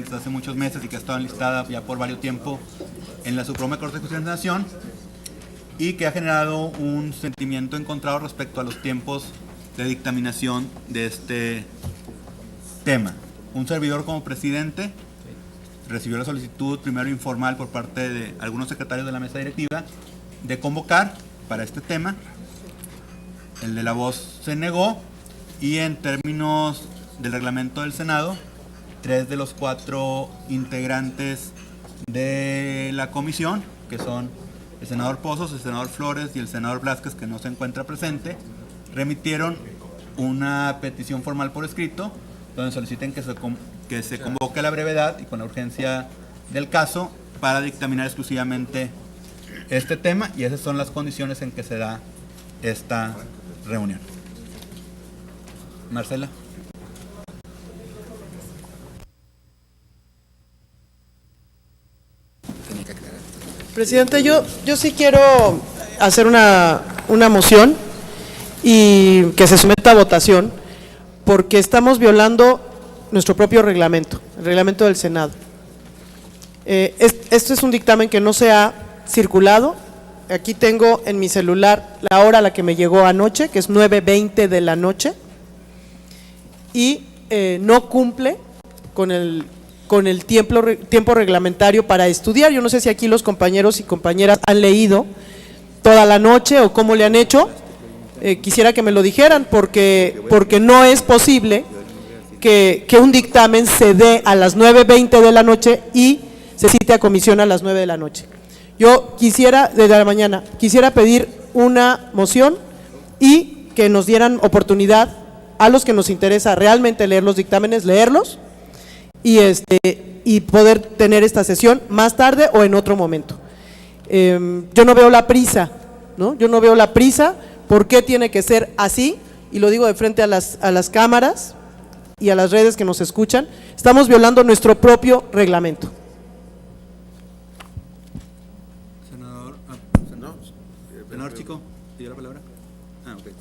desde hace muchos meses y que ha estado enlistada ya por varios tiempo en la Suprema Corte de Justicia de la Nación y que ha generado un sentimiento encontrado respecto a los tiempos de dictaminación de este tema. Un servidor como presidente recibió la solicitud primero informal por parte de algunos secretarios de la mesa directiva de convocar para este tema. El de la voz se negó y en términos del reglamento del Senado, 3 de los 4 integrantes de la comisión, que son el senador Pozos, el senador Flores y el senador Blázquez, que no se encuentra presente, remitieron una petición formal por escrito donde soliciten que se convoque a la brevedad y con la urgencia del caso para dictaminar exclusivamente este tema, y esas son las condiciones en que se da esta reunión. Marcela. Presidente, yo sí quiero hacer una moción y que se someta a votación, porque estamos violando nuestro propio reglamento, el reglamento del Senado. Esto es un dictamen que no se ha circulado. Aquí tengo en mi celular la hora a la que me llegó anoche, que es 9:20 de la noche, y no cumple con el tiempo reglamentario para estudiar. Yo no sé si aquí los compañeros y compañeras han leído toda la noche o cómo le han hecho. Quisiera que me lo dijeran, porque no es posible que un dictamen se dé a las 9:20 de la noche y se cite a comisión a las 9 de la noche. Yo quisiera, desde la mañana, quisiera pedir una moción y que nos dieran oportunidad a los que nos interesa realmente leer los dictámenes, leerlos y poder tener esta sesión más tarde o en otro momento. Yo no veo la prisa, ¿no? Yo no veo la prisa. ¿Por qué tiene que ser así? Y lo digo de frente a las cámaras y a las redes que nos escuchan. Estamos violando nuestro propio reglamento. Senador Chico, ¿pidió la palabra? Okay.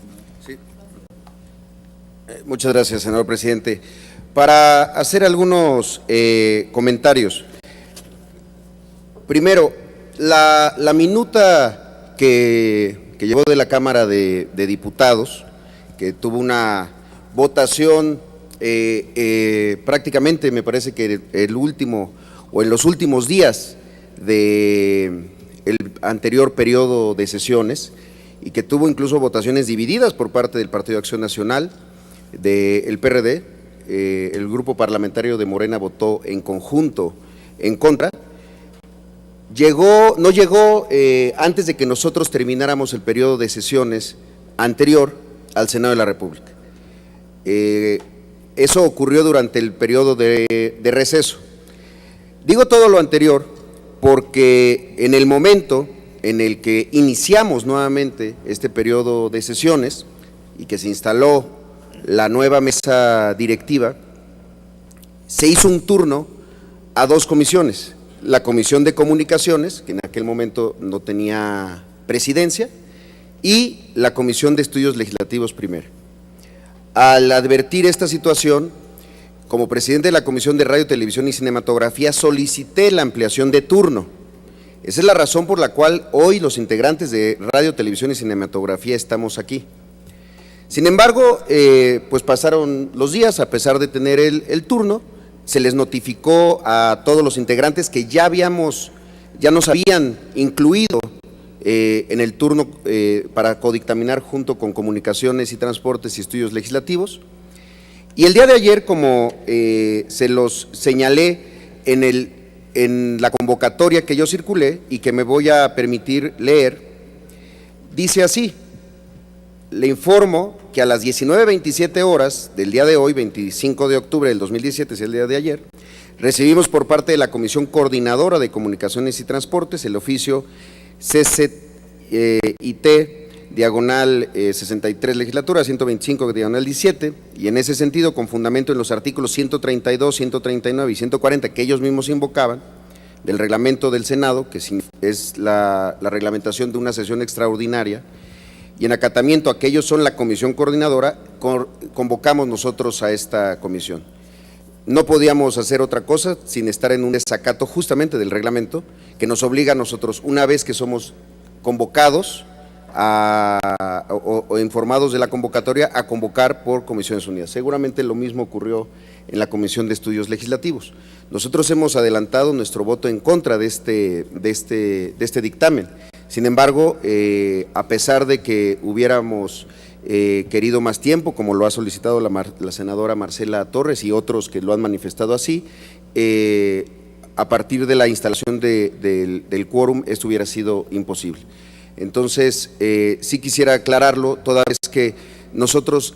Sí. Muchas gracias, senador presidente. Para hacer algunos comentarios. Primero, la minuta que llegó de la Cámara de Diputados, que tuvo una votación prácticamente, me parece que el último o en los últimos días de el anterior periodo de sesiones, y que tuvo incluso votaciones divididas por parte del Partido de Acción Nacional, del PRD, el grupo parlamentario de Morena votó en conjunto en contra. No llegó antes de que nosotros termináramos el periodo de sesiones anterior al Senado de la República. Eso ocurrió durante el periodo de receso. Digo todo lo anterior porque en el momento en el que iniciamos nuevamente este periodo de sesiones y que se instaló la nueva mesa directiva, se hizo un turno a 2 comisiones, la Comisión de Comunicaciones, que en aquel momento no tenía presidencia, y la Comisión de Estudios Legislativos primero. Al advertir esta situación, como presidente de la Comisión de Radio, Televisión y Cinematografía, solicité la ampliación de turno. Esa es la razón por la cual hoy los integrantes de Radio, Televisión y Cinematografía estamos aquí. Sin embargo, pues pasaron los días, a pesar de tener el turno, se les notificó a todos los integrantes que ya nos habían incluido en el turno para codictaminar junto con Comunicaciones y Transportes y Estudios Legislativos. Y el día de ayer, como se los señalé en la convocatoria que yo circulé y que me voy a permitir leer, dice así: le informo que a las 19:27 horas del día de hoy, 25 de octubre del 2017, es el día de ayer, recibimos por parte de la Comisión Coordinadora de Comunicaciones y Transportes el oficio CCIT diagonal 63 legislatura 125 diagonal 17, y en ese sentido, con fundamento en los artículos 132, 139 y 140 que ellos mismos invocaban del reglamento del Senado, que es la reglamentación de una sesión extraordinaria, y en acatamiento a que ellos son la comisión coordinadora, convocamos nosotros a esta comisión. no podíamos hacer otra cosa sin estar en un desacato justamente del reglamento que nos obliga a nosotros, una vez que somos convocados o informados de la convocatoria, a convocar por comisiones unidas. Seguramente lo mismo ocurrió en la Comisión de Estudios Legislativos. Nosotros hemos adelantado nuestro voto en contra de este dictamen. Sin embargo, a pesar de que hubiéramos querido más tiempo, como lo ha solicitado la senadora Marcela Torres y otros que lo han manifestado así, a partir de la instalación del quórum, esto hubiera sido imposible. Entonces, sí quisiera aclararlo, toda vez que nosotros,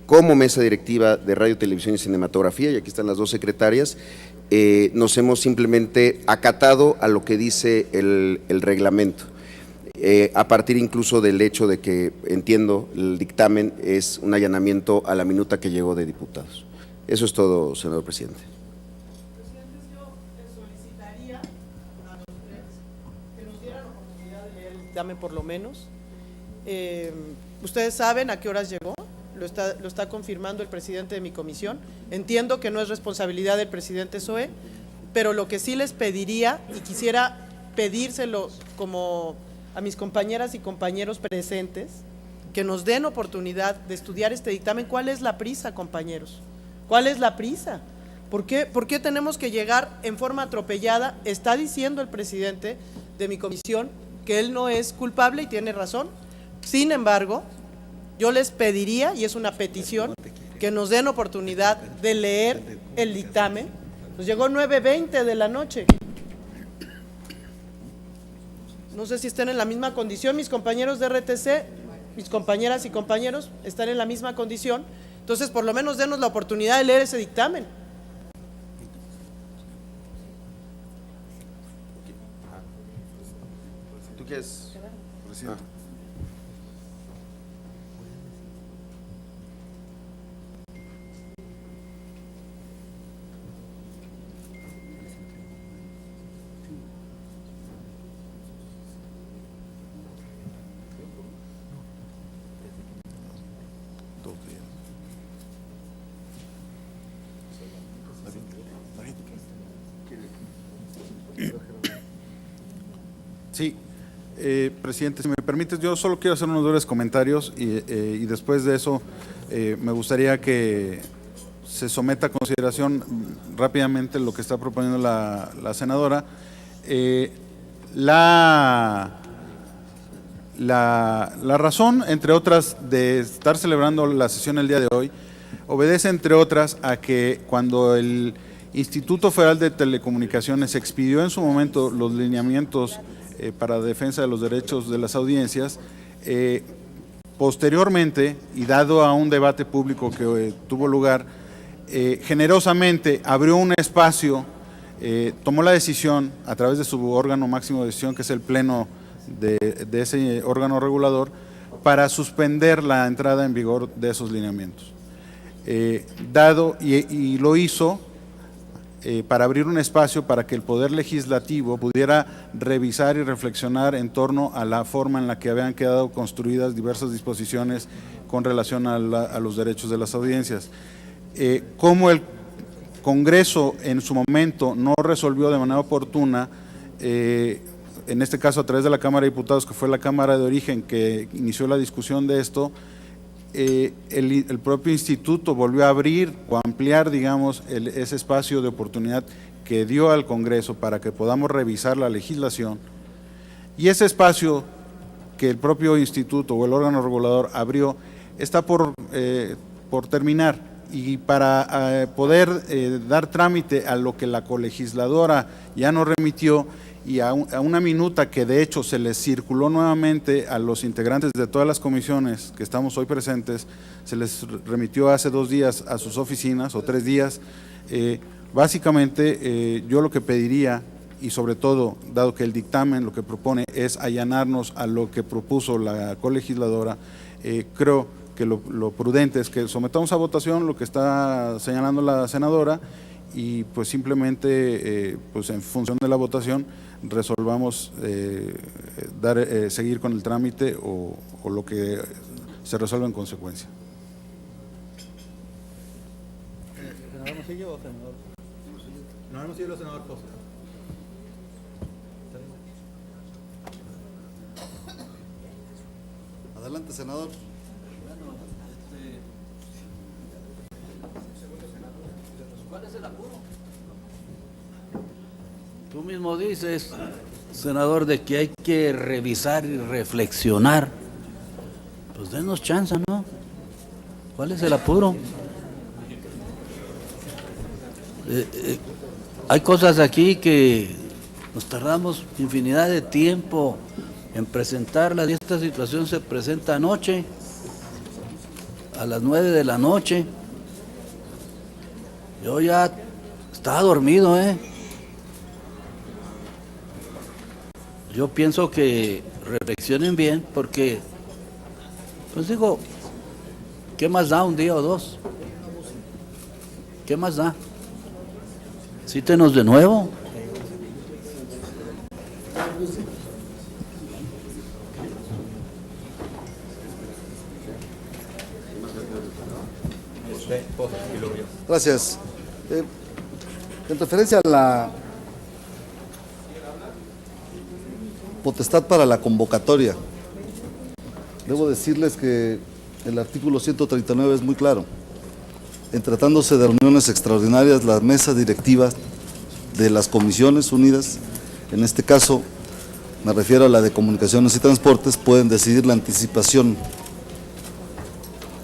como mesa directiva de Radio, Televisión y Cinematografía, y aquí están las dos secretarias, nos hemos simplemente acatado a lo que dice el reglamento, a partir incluso del hecho de que, entiendo, el dictamen es un allanamiento a la minuta que llegó de diputados. Eso es todo, señor presidente. Dame por lo menos. Ustedes saben a qué horas llegó, lo está confirmando el presidente de mi comisión. Entiendo que no es responsabilidad del presidente SOE, pero lo que sí les pediría, y quisiera pedírselo como a mis compañeras y compañeros presentes, que nos den oportunidad de estudiar este dictamen. ¿Cuál es la prisa, compañeros? ¿Cuál es la prisa? ¿Por qué tenemos que llegar en forma atropellada? Está diciendo el presidente de mi comisión que él no es culpable y tiene razón. Sin embargo, yo les pediría, y es una petición, que nos den oportunidad de leer el dictamen. Nos llegó 9:20 de la noche. No sé si están en la misma condición mis compañeros de RTC, mis compañeras y compañeros están en la misma condición. Entonces, por lo menos denos la oportunidad de leer ese dictamen. ¿Tú quieres? Presidente. Sí, presidente, si me permites, yo solo quiero hacer unos breves comentarios y después de eso me gustaría que se someta a consideración rápidamente lo que está proponiendo la senadora. La razón, entre otras, de estar celebrando la sesión el día de hoy, obedece, entre otras, a que cuando el Instituto Federal de Telecomunicaciones expidió en su momento los lineamientos para defensa de los derechos de las audiencias, posteriormente, y dado a un debate público que tuvo lugar, generosamente abrió un espacio, tomó la decisión a través de su órgano máximo de decisión, que es el Pleno de ese órgano regulador, para suspender la entrada en vigor de esos lineamientos. Y lo hizo para abrir un espacio para que el Poder Legislativo pudiera revisar y reflexionar en torno a la forma en la que habían quedado construidas diversas disposiciones con relación a los derechos de las audiencias. Como el Congreso en su momento no resolvió de manera oportuna, en este caso a través de la Cámara de Diputados, que fue la Cámara de Origen que inició la discusión de esto, el propio instituto volvió a abrir o ampliar, digamos, ese espacio de oportunidad que dio al Congreso para que podamos revisar la legislación, y ese espacio que el propio instituto o el órgano regulador abrió está por terminar, y para poder dar trámite a lo que la colegisladora ya nos remitió, y a una minuta que de hecho se les circuló nuevamente a los integrantes de todas las comisiones que estamos hoy presentes, se les remitió hace 2 días a sus oficinas, o 3 días. Básicamente yo lo que pediría, y sobre todo dado que el dictamen lo que propone es allanarnos a lo que propuso la colegisladora, creo que lo prudente es que sometamos a votación lo que está señalando la senadora, y pues simplemente pues en función de la votación resolvamos seguir con el trámite o lo que se resuelva en consecuencia. Hermosillo o senador? No, Hermosillo o senador Pozo. Adelante, senador. ¿Cuál es el apuro? Tú mismo dices, senador, de que hay que revisar y reflexionar. Pues denos chance, ¿no? ¿Cuál es el apuro? Hay cosas aquí que nos tardamos infinidad de tiempo en presentarlas, y esta situación se presenta anoche, a las 9 de la noche. Yo ya estaba dormido, Yo pienso que reflexionen bien, porque, pues digo, ¿qué más da un día o dos? ¿Qué más da? Cítenos de nuevo. Gracias. En referencia a la potestad para la convocatoria, debo decirles que el artículo 139 es muy claro. En tratándose de reuniones extraordinarias, la mesa directiva de las comisiones unidas, en este caso me refiero a la de Comunicaciones y Transportes, pueden decidir la anticipación.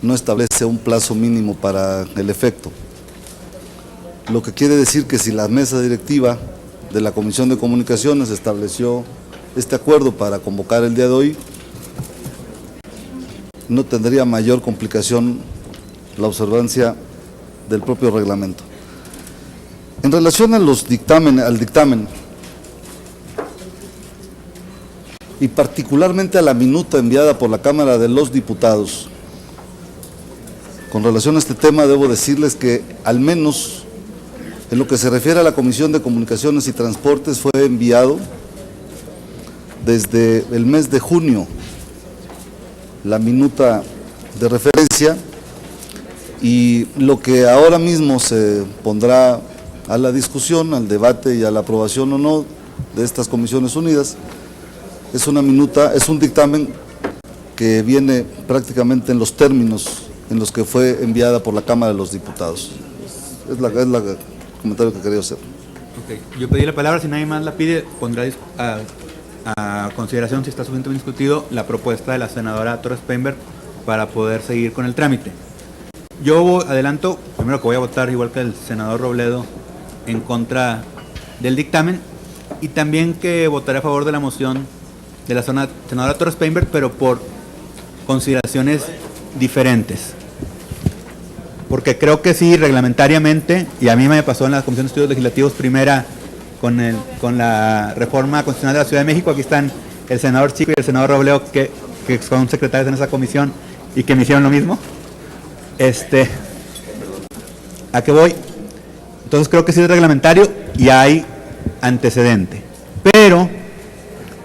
No establece un plazo mínimo para el efecto. Lo que quiere decir que si la mesa directiva de la Comisión de Comunicaciones estableció este acuerdo para convocar el día de hoy, no tendría mayor complicación la observancia del propio reglamento. En relación a al dictamen, y particularmente a la minuta enviada por la Cámara de los Diputados, con relación a este tema debo decirles que al menos en lo que se refiere a la Comisión de Comunicaciones y Transportes fue enviado desde el mes de junio la minuta de referencia, y lo que ahora mismo se pondrá a la discusión, al debate y a la aprobación o no de estas comisiones unidas es una minuta, es un dictamen que viene prácticamente en los términos en los que fue enviada por la Cámara de los Diputados. Es el comentario que quería hacer. Okay. Yo pedí la palabra, si nadie más la pide, pondrá a consideración, si está suficientemente discutido, la propuesta de la senadora Torres Peinberg para poder seguir con el trámite. Yo adelanto, primero que voy a votar, igual que el senador Robledo, en contra del dictamen, y también que votaré a favor de la moción de la senadora Torres Peinberg, pero por consideraciones diferentes. Porque creo que sí, reglamentariamente, y a mí me pasó en la Comisión de Estudios Legislativos primera con la reforma constitucional de la Ciudad de México. Aquí están el senador Chico y el senador Robledo, que son secretarios en esa comisión y que me hicieron lo mismo. ¿A qué voy? Entonces creo que sí es reglamentario y hay antecedente. Pero,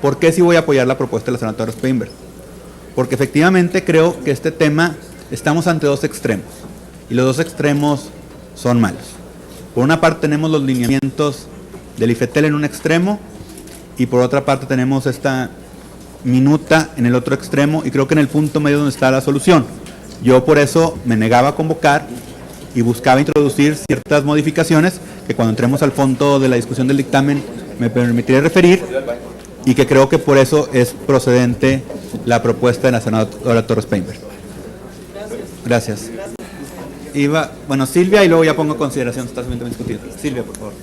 ¿por qué sí voy a apoyar la propuesta de la senadora Torres Peinberg? Porque efectivamente creo que este tema, estamos ante dos extremos, y los dos extremos son malos. Por una parte tenemos los lineamientos del IFETEL en un extremo, y por otra parte tenemos esta minuta en el otro extremo, y creo que en el punto medio donde está la solución. Yo por eso me negaba a convocar y buscaba introducir ciertas modificaciones que cuando entremos al fondo de la discusión del dictamen me permitiré referir, y que creo que por eso es procedente la propuesta de la senadora Torres Peinberg. Gracias. Bueno, Silvia, y luego ya pongo en consideración si está suficientemente discutido. Silvia, por favor.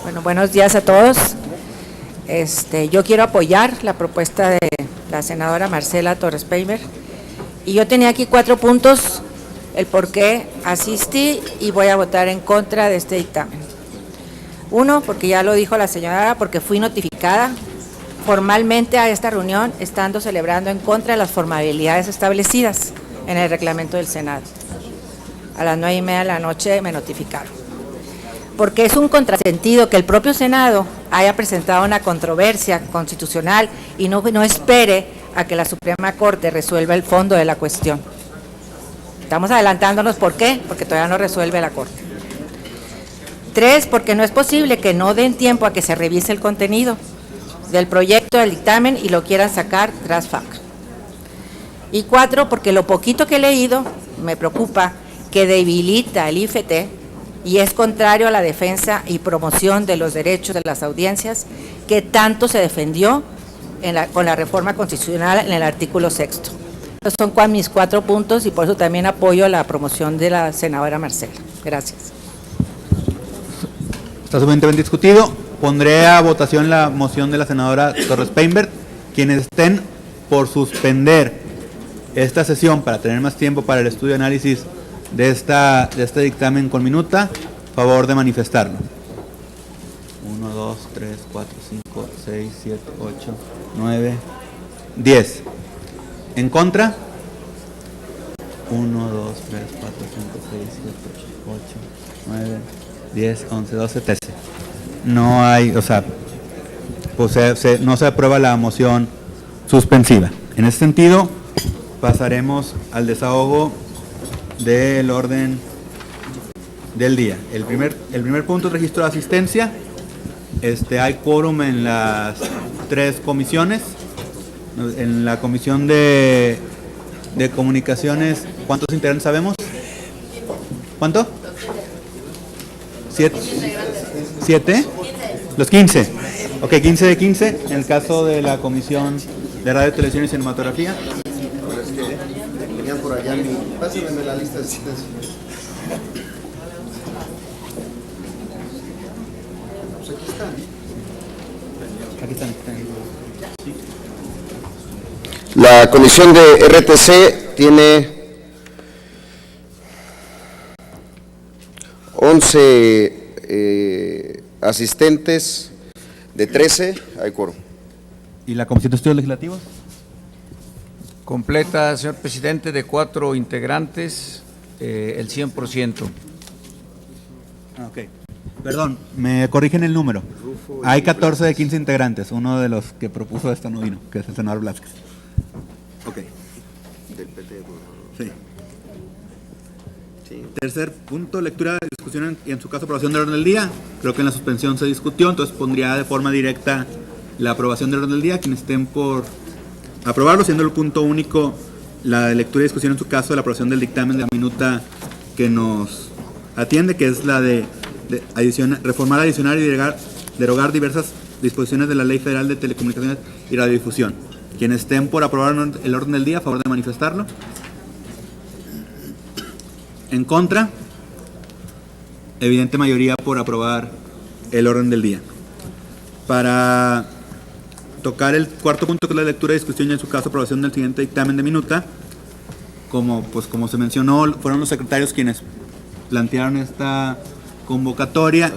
Bueno, buenos días a todos. Yo quiero apoyar la propuesta de la senadora Marcela Torres Peinberg, y yo tenía aquí 4 puntos, el por qué asistí y voy a votar en contra de este dictamen. 1, porque ya lo dijo la señora, porque fui notificada formalmente a esta reunión, estando celebrando en contra de las formalidades establecidas en el reglamento del Senado. A las 9:30 de la noche me notificaron. Porque es un contrasentido que el propio Senado haya presentado una controversia constitucional y no espere a que la Suprema Corte resuelva el fondo de la cuestión. Estamos adelantándonos, ¿por qué? Porque todavía no resuelve la Corte. 3, porque no es posible que no den tiempo a que se revise el contenido del proyecto del dictamen y lo quieran sacar tras fac. Y 4, porque lo poquito que he leído me preocupa que debilita el IFT y es contrario a la defensa y promoción de los derechos de las audiencias que tanto se defendió con la reforma constitucional en el artículo 6. Estos son mis 4 puntos y por eso también apoyo la promoción de la senadora Marcela. Gracias. Está suficientemente discutido. Pondré a votación la moción de la senadora Torres Peinbert. Quienes estén por suspender esta sesión para tener más tiempo para el estudio y análisis de este dictamen con minuta, favor de manifestarlo. 1, 2, 3, 4, 5, 6, 7, 8, 9, 10. ¿En contra? 1, 2, 3, 4, 5, 6, 7, 8, 9, 10, 11, 12, 13. No hay, o sea, pues no se aprueba la moción suspensiva. En ese sentido, pasaremos al desahogo del orden del día. El primer punto es registro de asistencia. Hay quórum en las 3 comisiones. En la comisión de comunicaciones, ¿cuántos integrantes sabemos? ¿Cuánto? 7. Los 15. Ok, 15 de 15. En el caso de la comisión de radio, televisión y cinematografía. Venían por allá, pásenme la lista de asistencia. Pues aquí están. Aquí están. La comisión de RTC tiene 11 asistentes de 13, hay quórum. ¿Y la comisión de estudios legislativos? Completa, señor presidente, de 4 integrantes, el 100%. Ok. Perdón, me corrigen el número. Hay 14 de 15 integrantes. Uno de los que propuso esta no vino, que es el senador Blázquez. Ok. Del PT. Sí. Tercer punto, lectura, discusión y en su caso aprobación del orden del día. Creo que en la suspensión se discutió, entonces pondría de forma directa la aprobación del orden del día. Quienes estén por aprobarlo, siendo el punto único la lectura y discusión en su caso de la aprobación del dictamen de la minuta que nos atiende, que es la de reformar, adicionar y derogar diversas disposiciones de la Ley Federal de Telecomunicaciones y Radiodifusión. Quienes estén por aprobar el orden del día, a favor de manifestarlo. En contra, evidente mayoría por aprobar el orden del día. Para tocar el cuarto punto, que es la lectura y discusión y en su caso aprobación del siguiente dictamen de minuta, como se mencionó, fueron los secretarios quienes plantearon esta convocatoria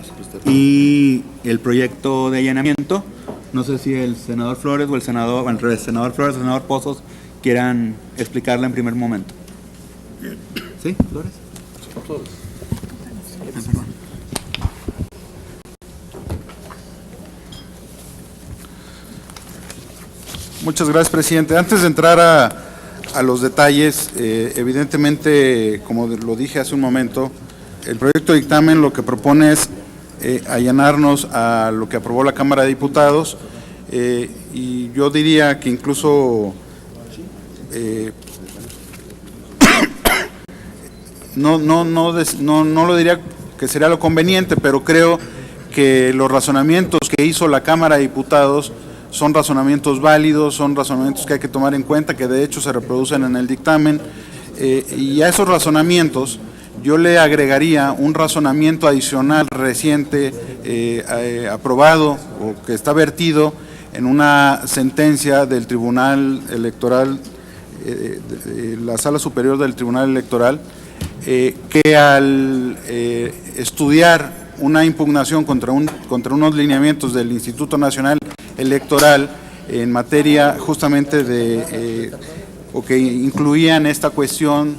y el proyecto de allanamiento. No sé si el senador Flores o el senador, al revés, senador Flores o el senador Pozos quieran explicarla en primer momento. ¿Sí, Flores? Muchas gracias, presidente. Antes de entrar a los detalles, evidentemente, como lo dije hace un momento, el proyecto de dictamen lo que propone es allanarnos a lo que aprobó la Cámara de Diputados, y yo diría que incluso no lo diría que sería lo conveniente, pero creo que los razonamientos que hizo la Cámara de Diputados son razonamientos válidos, son razonamientos que hay que tomar en cuenta, que de hecho se reproducen en el dictamen, y a esos razonamientos yo le agregaría un razonamiento adicional reciente aprobado o que está vertido en una sentencia del Tribunal Electoral, la Sala Superior del Tribunal Electoral, que al estudiar una impugnación contra unos lineamientos del Instituto Nacional Electoral en materia justamente o que incluían esta cuestión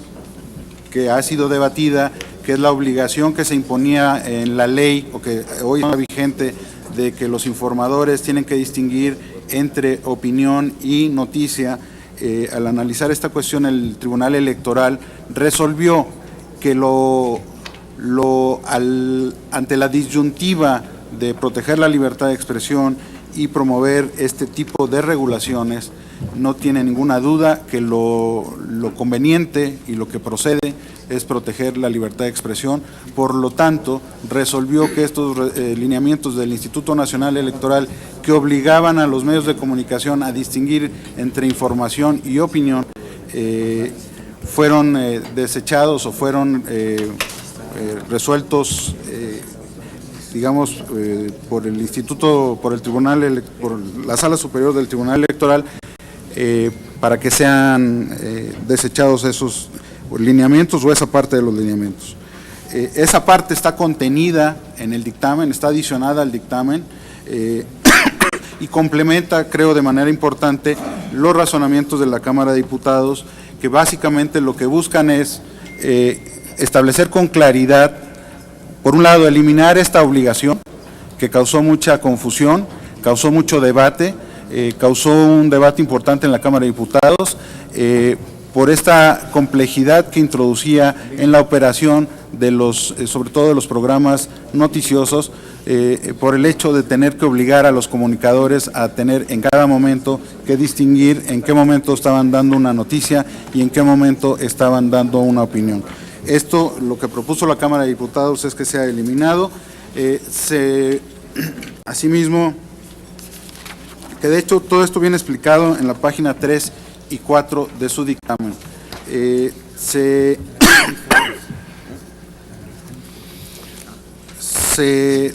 que ha sido debatida, que es la obligación que se imponía en la ley o que hoy está vigente de que los informadores tienen que distinguir entre opinión y noticia, al analizar esta cuestión el Tribunal Electoral resolvió que ante la disyuntiva de proteger la libertad de expresión y promover este tipo de regulaciones, no tiene ninguna duda que lo conveniente y lo que procede es proteger la libertad de expresión. Por lo tanto, resolvió que estos lineamientos del Instituto Nacional Electoral, que obligaban a los medios de comunicación a distinguir entre información y opinión, fueron desechados o fueron resueltos, digamos, por el Instituto, por el Tribunal, por la Sala Superior del Tribunal Electoral, para que sean desechados esos lineamientos o esa parte de los lineamientos. Esa parte está contenida en el dictamen, está adicionada al dictamen y complementa, creo, de manera importante los razonamientos de la Cámara de Diputados, que básicamente lo que buscan es establecer con claridad, por un lado, eliminar esta obligación que causó mucha confusión, causó mucho debate, causó un debate importante en la Cámara de Diputados, por esta complejidad que introducía en la operación de los, sobre todo de los programas noticiosos, por el hecho de tener que obligar a los comunicadores a tener en cada momento que distinguir en qué momento estaban dando una noticia y en qué momento estaban dando una opinión. Esto, lo que propuso la Cámara de Diputados es que sea eliminado. Asimismo, que de hecho todo esto viene explicado en la página 3 y 4 de su dictamen.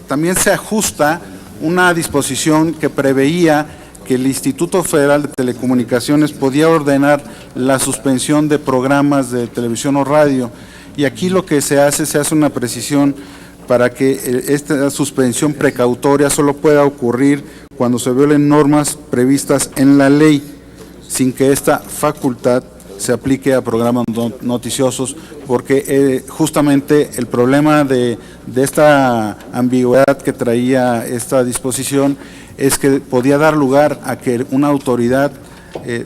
También se ajusta una disposición que preveía que el Instituto Federal de Telecomunicaciones podía ordenar la suspensión de programas de televisión o radio, y aquí lo que se hace una precisión para que esta suspensión precautoria solo pueda ocurrir cuando se violen normas previstas en la ley, sin que esta facultad se aplique a programas noticiosos, porque justamente el problema de esta ambigüedad que traía esta disposición es que podía dar lugar a que una autoridad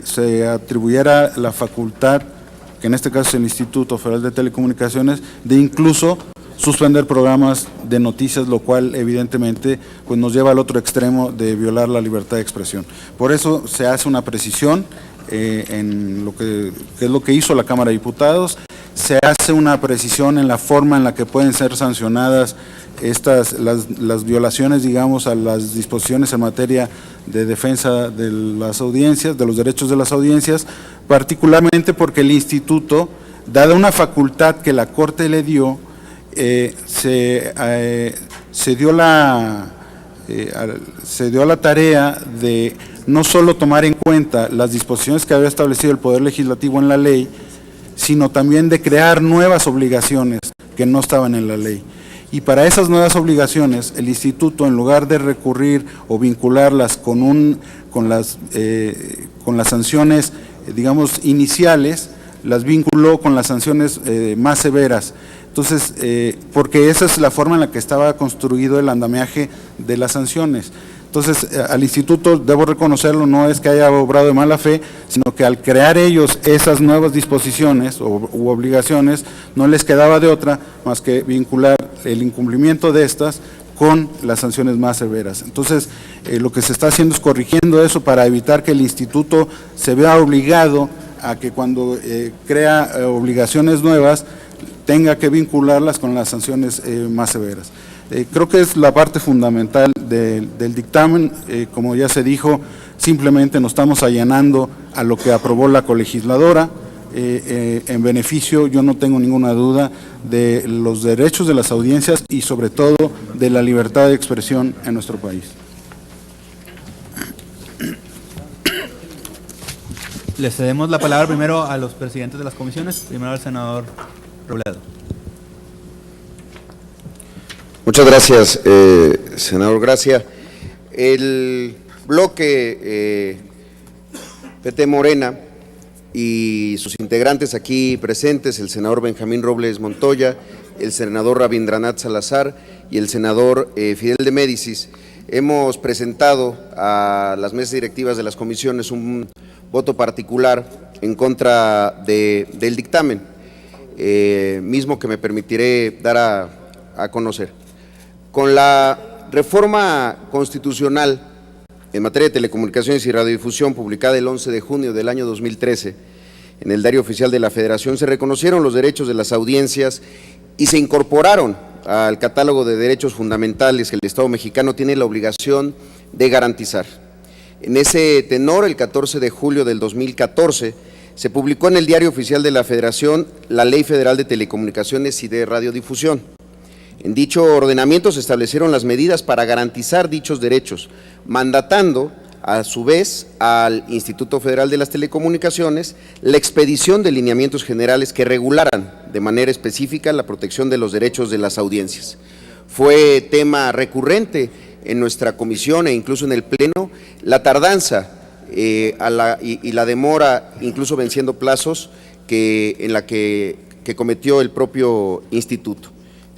se atribuyera la facultad, que en este caso es el Instituto Federal de Telecomunicaciones, de incluso suspender programas de noticias, lo cual evidentemente pues nos lleva al otro extremo de violar la libertad de expresión. Por eso se hace una precisión en lo que es lo que hizo la Cámara de Diputados. Se hace una precisión en la forma en la que pueden ser sancionadas las violaciones, digamos, a las disposiciones en materia de defensa de las audiencias, de los derechos de las audiencias, particularmente porque el Instituto, dada una facultad que la Corte le dio, se dio a la tarea de no solo tomar en cuenta las disposiciones que había establecido el Poder Legislativo en la ley, sino también de crear nuevas obligaciones que no estaban en la ley. Y para esas nuevas obligaciones, el Instituto, en lugar de recurrir o vincularlas con las sanciones, digamos, iniciales, las vinculó con las sanciones más severas. Entonces, porque esa es la forma en la que estaba construido el andamiaje de las sanciones. Entonces, al Instituto, debo reconocerlo, no es que haya obrado de mala fe, sino que al crear ellos esas nuevas disposiciones u obligaciones, no les quedaba de otra más que vincular el incumplimiento de estas con las sanciones más severas. Entonces, lo que se está haciendo es corrigiendo eso para evitar que el Instituto se vea obligado a que cuando crea obligaciones nuevas tenga que vincularlas con las sanciones más severas. Creo que es la parte fundamental del dictamen. Como ya se dijo, simplemente nos estamos allanando a lo que aprobó la colegisladora, en beneficio, yo no tengo ninguna duda, de los derechos de las audiencias y sobre todo de la libertad de expresión en nuestro país. Le cedemos la palabra primero a los presidentes de las comisiones, primero al senador Robledo. Muchas gracias, senador Gracia. El bloque PT Morena y sus integrantes aquí presentes, el senador Benjamín Robles Montoya, el senador Rabindranath Salazar y el senador Fidel de Médicis, hemos presentado a las mesas directivas de las comisiones un voto particular en contra del dictamen, mismo que me permitiré dar a conocer. Con la reforma constitucional en materia de telecomunicaciones y radiodifusión publicada el 11 de junio del año 2013 en el Diario Oficial de la Federación, se reconocieron los derechos de las audiencias y se incorporaron al catálogo de derechos fundamentales que el Estado mexicano tiene la obligación de garantizar. En ese tenor, el 14 de julio del 2014, se publicó en el Diario Oficial de la Federación la Ley Federal de Telecomunicaciones y de Radiodifusión. En dicho ordenamiento se establecieron las medidas para garantizar dichos derechos, mandatando a su vez al Instituto Federal de las Telecomunicaciones la expedición de lineamientos generales que regularan de manera específica la protección de los derechos de las audiencias. Fue tema recurrente en nuestra comisión e incluso en el Pleno la tardanza y la demora, incluso venciendo plazos en la que cometió el propio instituto.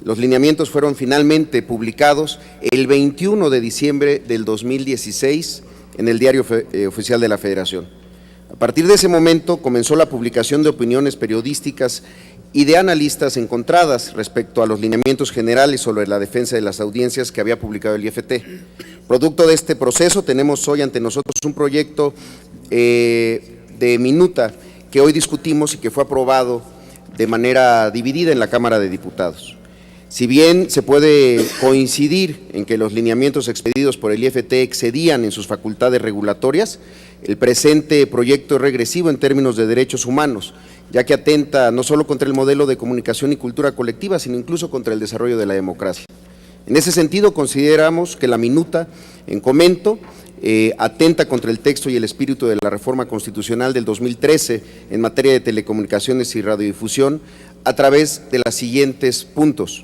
Los lineamientos fueron finalmente publicados el 21 de diciembre del 2016 en el Diario Oficial de la Federación. A partir de ese momento comenzó la publicación de opiniones periodísticas y de analistas encontradas respecto a los lineamientos generales sobre la defensa de las audiencias que había publicado el IFT. Producto de este proceso, tenemos hoy ante nosotros un proyecto de minuta que hoy discutimos y que fue aprobado de manera dividida en la Cámara de Diputados. Si bien se puede coincidir en que los lineamientos expedidos por el IFT excedían en sus facultades regulatorias, el presente proyecto es regresivo en términos de derechos humanos, ya que atenta no solo contra el modelo de comunicación y cultura colectiva, sino incluso contra el desarrollo de la democracia. En ese sentido, consideramos que la minuta en comento atenta contra el texto y el espíritu de la reforma constitucional del 2013 en materia de telecomunicaciones y radiodifusión a través de los siguientes puntos.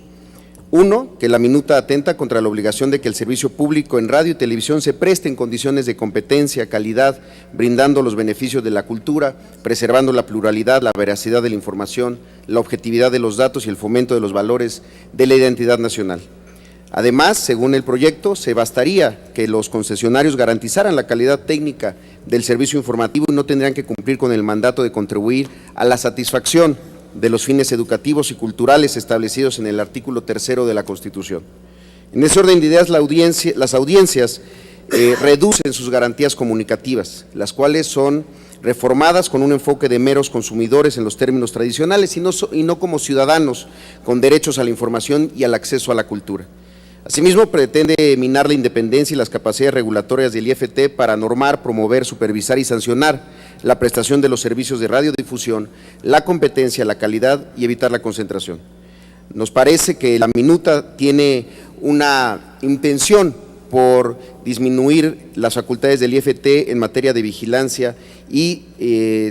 1, que la minuta atenta contra la obligación de que el servicio público en radio y televisión se preste en condiciones de competencia, calidad, brindando los beneficios de la cultura, preservando la pluralidad, la veracidad de la información, la objetividad de los datos y el fomento de los valores de la identidad nacional. Además, según el proyecto, se bastaría que los concesionarios garantizaran la calidad técnica del servicio informativo y no tendrían que cumplir con el mandato de contribuir a la satisfacción de los fines educativos y culturales establecidos en el artículo 3 de la Constitución. En ese orden de ideas, las audiencias reducen sus garantías comunicativas, las cuales son reformadas con un enfoque de meros consumidores en los términos tradicionales y no como ciudadanos con derechos a la información y al acceso a la cultura. Asimismo, pretende minar la independencia y las capacidades regulatorias del IFT para normar, promover, supervisar y sancionar la prestación de los servicios de radiodifusión, la competencia, la calidad y evitar la concentración. Nos parece que la minuta tiene una intención por disminuir las facultades del IFT en materia de vigilancia y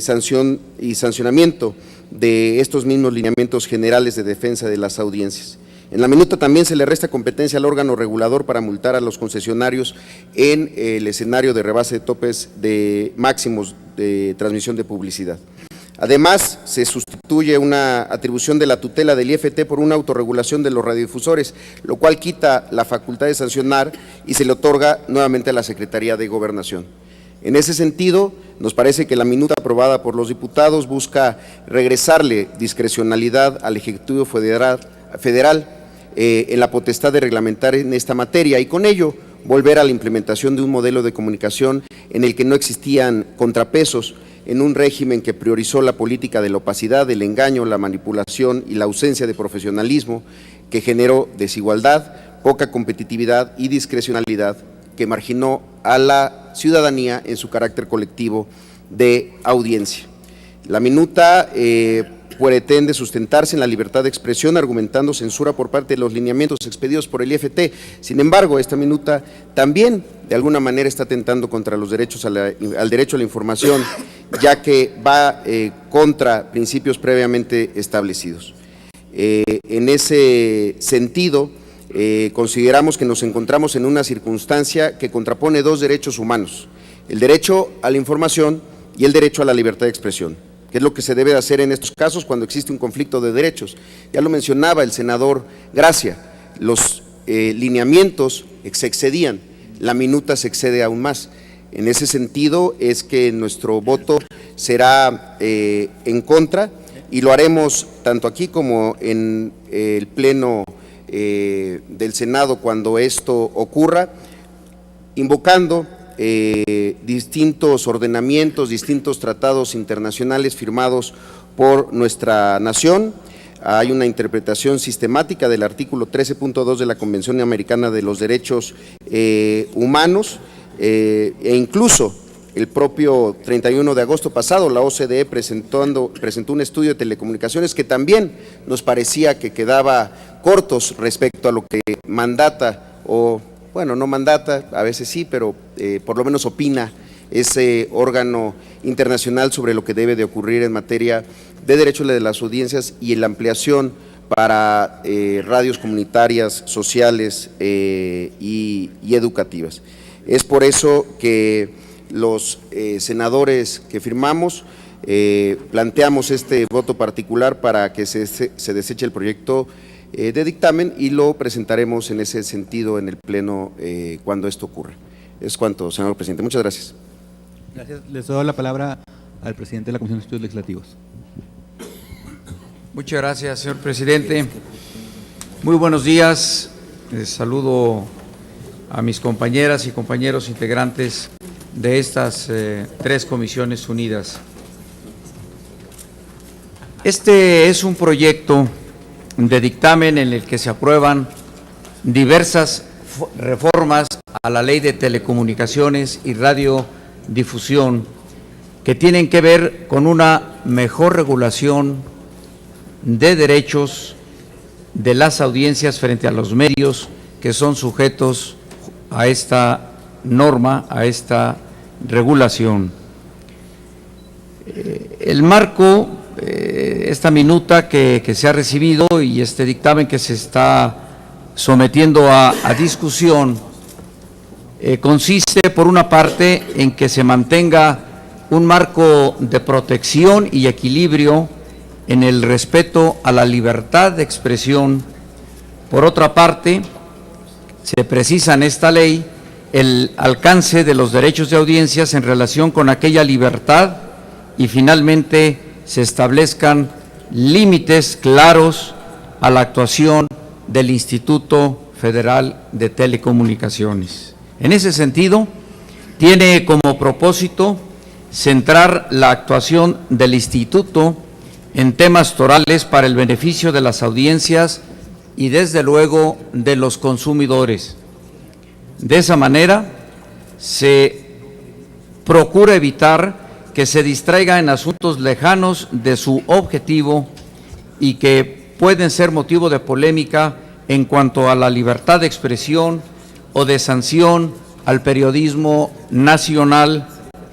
sancionamiento de estos mismos lineamientos generales de defensa de las audiencias. En la minuta también se le resta competencia al órgano regulador para multar a los concesionarios en el escenario de rebase de topes de máximos de transmisión de publicidad. Además, se sustituye una atribución de la tutela del IFT por una autorregulación de los radiodifusores, lo cual quita la facultad de sancionar y se le otorga nuevamente a la Secretaría de Gobernación. En ese sentido, nos parece que la minuta aprobada por los diputados busca regresarle discrecionalidad al Ejecutivo Federal en la potestad de reglamentar en esta materia y con ello volver a la implementación de un modelo de comunicación en el que no existían contrapesos en un régimen que priorizó la política de la opacidad, el engaño, la manipulación y la ausencia de profesionalismo que generó desigualdad, poca competitividad y discrecionalidad que marginó a la ciudadanía en su carácter colectivo de audiencia. La minuta pretende sustentarse en la libertad de expresión argumentando censura por parte de los lineamientos expedidos por el IFT. Sin embargo, esta minuta también de alguna manera está atentando contra los derechos al derecho a la información, ya que va contra principios previamente establecidos. En ese sentido, consideramos que nos encontramos en una circunstancia que contrapone dos derechos humanos, el derecho a la información y el derecho a la libertad de expresión, que es lo que se debe de hacer en estos casos cuando existe un conflicto de derechos. Ya lo mencionaba el senador Gracia, los lineamientos se excedían la minuta se excede aún más. En ese sentido es que nuestro voto será en contra, y lo haremos tanto aquí como en el Pleno del Senado cuando esto ocurra, invocando distintos ordenamientos, distintos tratados internacionales firmados por nuestra nación. Hay una interpretación sistemática del artículo 13.2 de la Convención Americana de los Derechos Humanos, e incluso el propio 31 de agosto pasado la OCDE presentó un estudio de telecomunicaciones que también nos parecía que quedaba cortos respecto a lo que mandata, o bueno, no mandata, a veces sí, pero por lo menos opina ese órgano internacional sobre lo que debe de ocurrir en materia de derechos de las audiencias y en la ampliación para radios comunitarias, sociales y educativas. Es por eso que los senadores que firmamos planteamos este voto particular para que se deseche el proyecto de dictamen, y lo presentaremos en ese sentido en el Pleno cuando esto ocurra. Es cuanto, señor presidente. Muchas gracias. Gracias. Les doy la palabra al presidente de la Comisión de Estudios Legislativos. Muchas gracias, señor presidente. Muy buenos días. Saludo a mis compañeras y compañeros integrantes de estas tres comisiones unidas. Este es un proyecto de dictamen en el que se aprueban diversas reformas a la Ley de Telecomunicaciones y Radiodifusión que tienen que ver con una mejor regulación de derechos de las audiencias frente a los medios que son sujetos a esta norma, a esta regulación. El marco, esta minuta que se ha recibido y este dictamen que se está sometiendo a discusión, consiste por una parte en que se mantenga un marco de protección y equilibrio en el respeto a la libertad de expresión. Por otra parte, se precisa en esta ley el alcance de los derechos de audiencias en relación con aquella libertad, y finalmente se establezcan límites claros a la actuación del Instituto Federal de Telecomunicaciones. En ese sentido, tiene como propósito centrar la actuación del Instituto en temas torales para el beneficio de las audiencias y desde luego de los consumidores. De esa manera se procura evitar que se distraiga en asuntos lejanos de su objetivo y que pueden ser motivo de polémica en cuanto a la libertad de expresión o de sanción al periodismo nacional,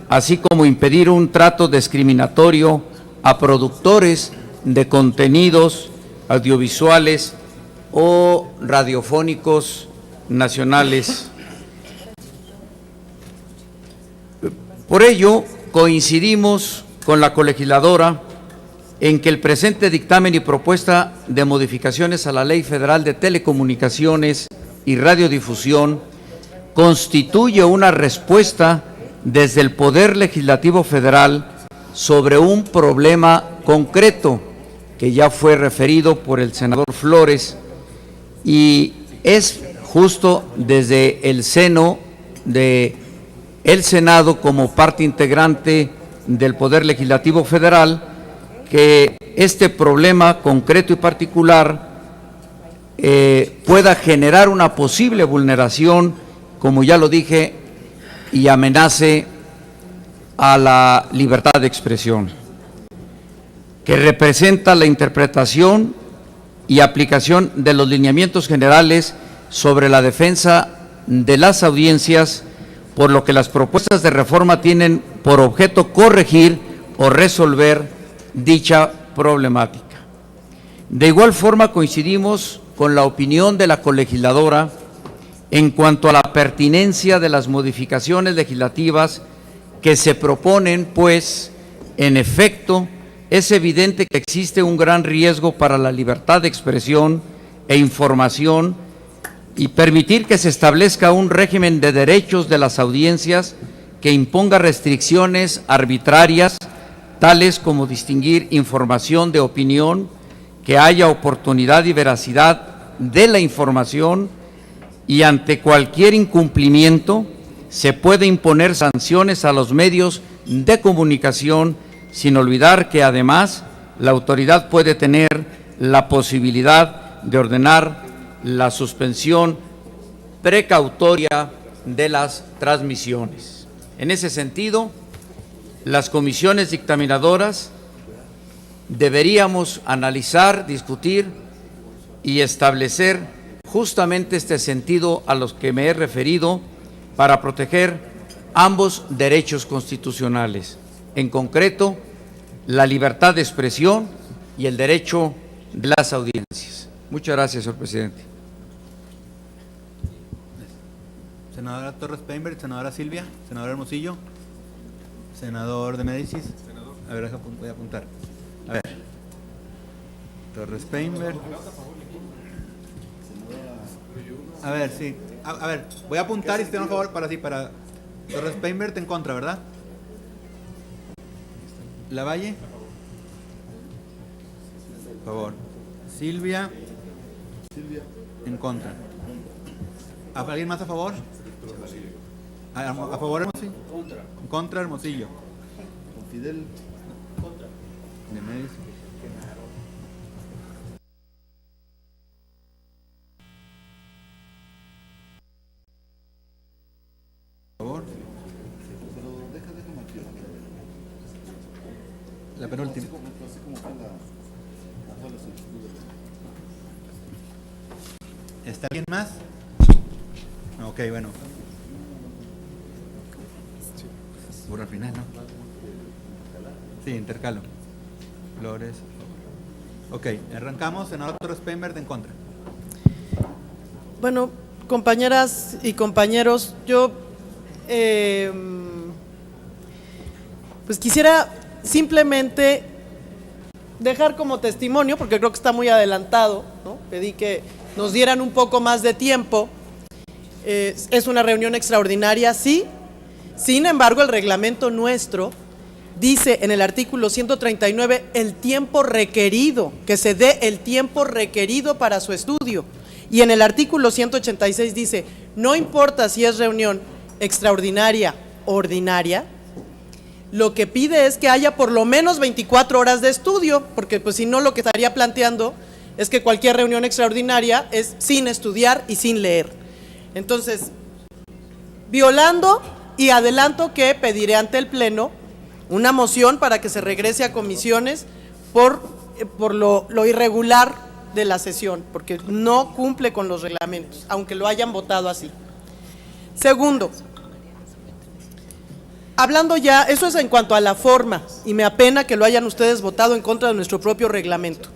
así como impedir un trato discriminatorio a productores de contenidos audiovisuales o radiofónicos nacionales. Por ello, coincidimos con la colegisladora en que el presente dictamen y propuesta de modificaciones a la Ley Federal de Telecomunicaciones y Radiodifusión constituye una respuesta desde el Poder Legislativo Federal sobre un problema concreto que ya fue referido por el senador Flores, y es justo desde el seno de el Senado, como parte integrante del Poder Legislativo Federal, que este problema concreto y particular pueda generar una posible vulneración, como ya lo dije, y amenace a la libertad de expresión, que representa la interpretación y aplicación de los lineamientos generales sobre la defensa de las audiencias, por lo que las propuestas de reforma tienen por objeto corregir o resolver dicha problemática. De igual forma, coincidimos con la opinión de la colegisladora en cuanto a la pertinencia de las modificaciones legislativas que se proponen, pues, en efecto, es evidente que existe un gran riesgo para la libertad de expresión e información, y permitir que se establezca un régimen de derechos de las audiencias que imponga restricciones arbitrarias, tales como distinguir información de opinión, que haya oportunidad y veracidad de la información, y ante cualquier incumplimiento se puede imponer sanciones a los medios de comunicación, sin olvidar que además la autoridad puede tener la posibilidad de ordenar la suspensión precautoria de las transmisiones. En ese sentido, las comisiones dictaminadoras deberíamos analizar, discutir y establecer justamente este sentido a los que me he referido para proteger ambos derechos constitucionales, en concreto, la libertad de expresión y el derecho de las audiencias. Muchas gracias, señor presidente. Senadora Torres Peinberg, senadora Silvia, senador Hermosillo, senador de Médicis. A ver, voy a apuntar. A ver. Torres Peinberg. A ver, sí. A ver, voy a apuntar y si tengo favor para Torres Peinberg en contra, ¿verdad? Lavalle. Por favor. Silvia. En contra. ¿Alguien más a favor? ¿A favor Hermosillo? En contra Hermosillo. Fidel. De Médicis. Por favor. La penúltima. ¿Está alguien más? Ok, bueno. Por al final, ¿no? Sí, intercalo. Flores. Ok, arrancamos. Senador Torres Peinberg en contra. Bueno, compañeras y compañeros, yo pues quisiera simplemente dejar como testimonio, porque creo que está muy adelantado, ¿no? Pedí que nos dieran un poco más de tiempo. Es una reunión extraordinaria, sí. Sin embargo, el reglamento nuestro dice en el artículo 139 el tiempo requerido, que se dé el tiempo requerido para su estudio. Y en el artículo 186 dice, no importa si es reunión extraordinaria o ordinaria, lo que pide es que haya por lo menos 24 horas de estudio, porque pues si no, lo que estaría planteando es que cualquier reunión extraordinaria es sin estudiar y sin leer. Entonces, violando, y adelanto que pediré ante el Pleno una moción para que se regrese a comisiones por lo irregular de la sesión, porque no cumple con los reglamentos, aunque lo hayan votado así. Segundo, hablando ya, eso es en cuanto a la forma, y me apena que lo hayan ustedes votado en contra de nuestro propio reglamento.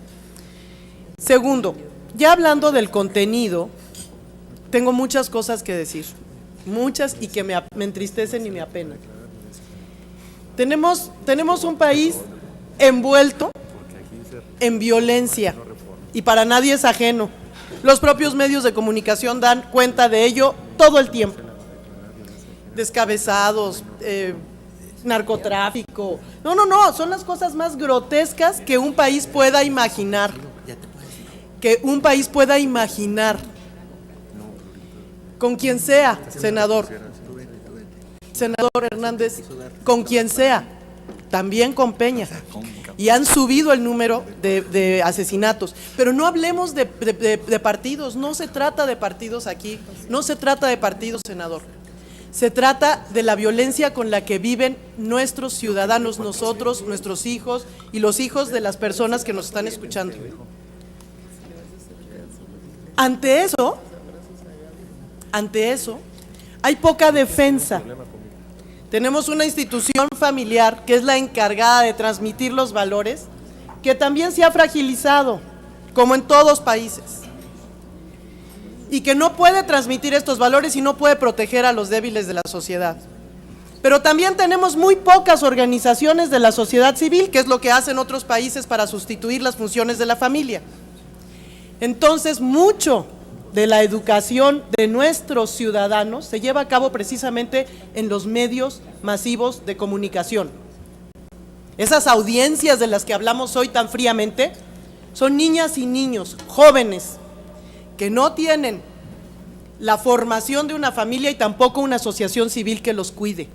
Segundo, ya hablando del contenido, tengo muchas cosas que decir, muchas, y que me entristecen y me apenan. Tenemos un país envuelto en violencia, y para nadie es ajeno. Los propios medios de comunicación dan cuenta de ello todo el tiempo. Descabezados, narcotráfico. No, son las cosas más grotescas que un país pueda imaginar. Que un país pueda imaginar. Con quien sea, senador Hernández, con quien sea, también con Peña. Y han subido el número de asesinatos. Pero no hablemos de partidos, no se trata de partidos aquí, no se trata de partidos, senador. Se trata de la violencia con la que viven nuestros ciudadanos, nosotros, nuestros hijos y los hijos de las personas que nos están escuchando. Ante eso, hay poca defensa. Tenemos una institución familiar que es la encargada de transmitir los valores, que también se ha fragilizado, como en todos países, y que no puede transmitir estos valores y no puede proteger a los débiles de la sociedad. Pero también tenemos muy pocas organizaciones de la sociedad civil, que es lo que hacen otros países para sustituir las funciones de la familia. Entonces, mucho de la educación de nuestros ciudadanos se lleva a cabo precisamente en los medios masivos de comunicación. Esas audiencias de las que hablamos hoy tan fríamente son niñas y niños jóvenes que no tienen la formación de una familia y tampoco una asociación civil que los cuide.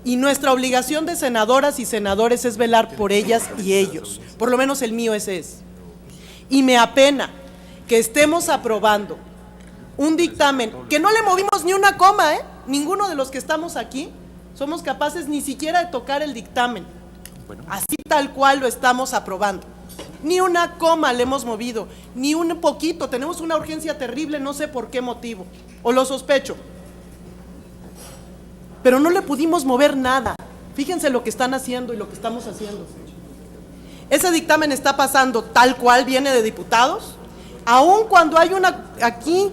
Y nuestra obligación de senadoras y senadores es velar por ellas y ellos, por lo menos el mío ese es. Y me apena que estemos aprobando un dictamen que no le movimos ni una coma, ninguno de los que estamos aquí somos capaces ni siquiera de tocar el dictamen, así tal cual lo estamos aprobando. Ni una coma le hemos movido, ni un poquito. Tenemos una urgencia terrible, no sé por qué motivo, o lo sospecho. Pero no le pudimos mover nada. Fíjense lo que están haciendo y lo que estamos haciendo. Ese dictamen está pasando tal cual viene de diputados, aun cuando hay aquí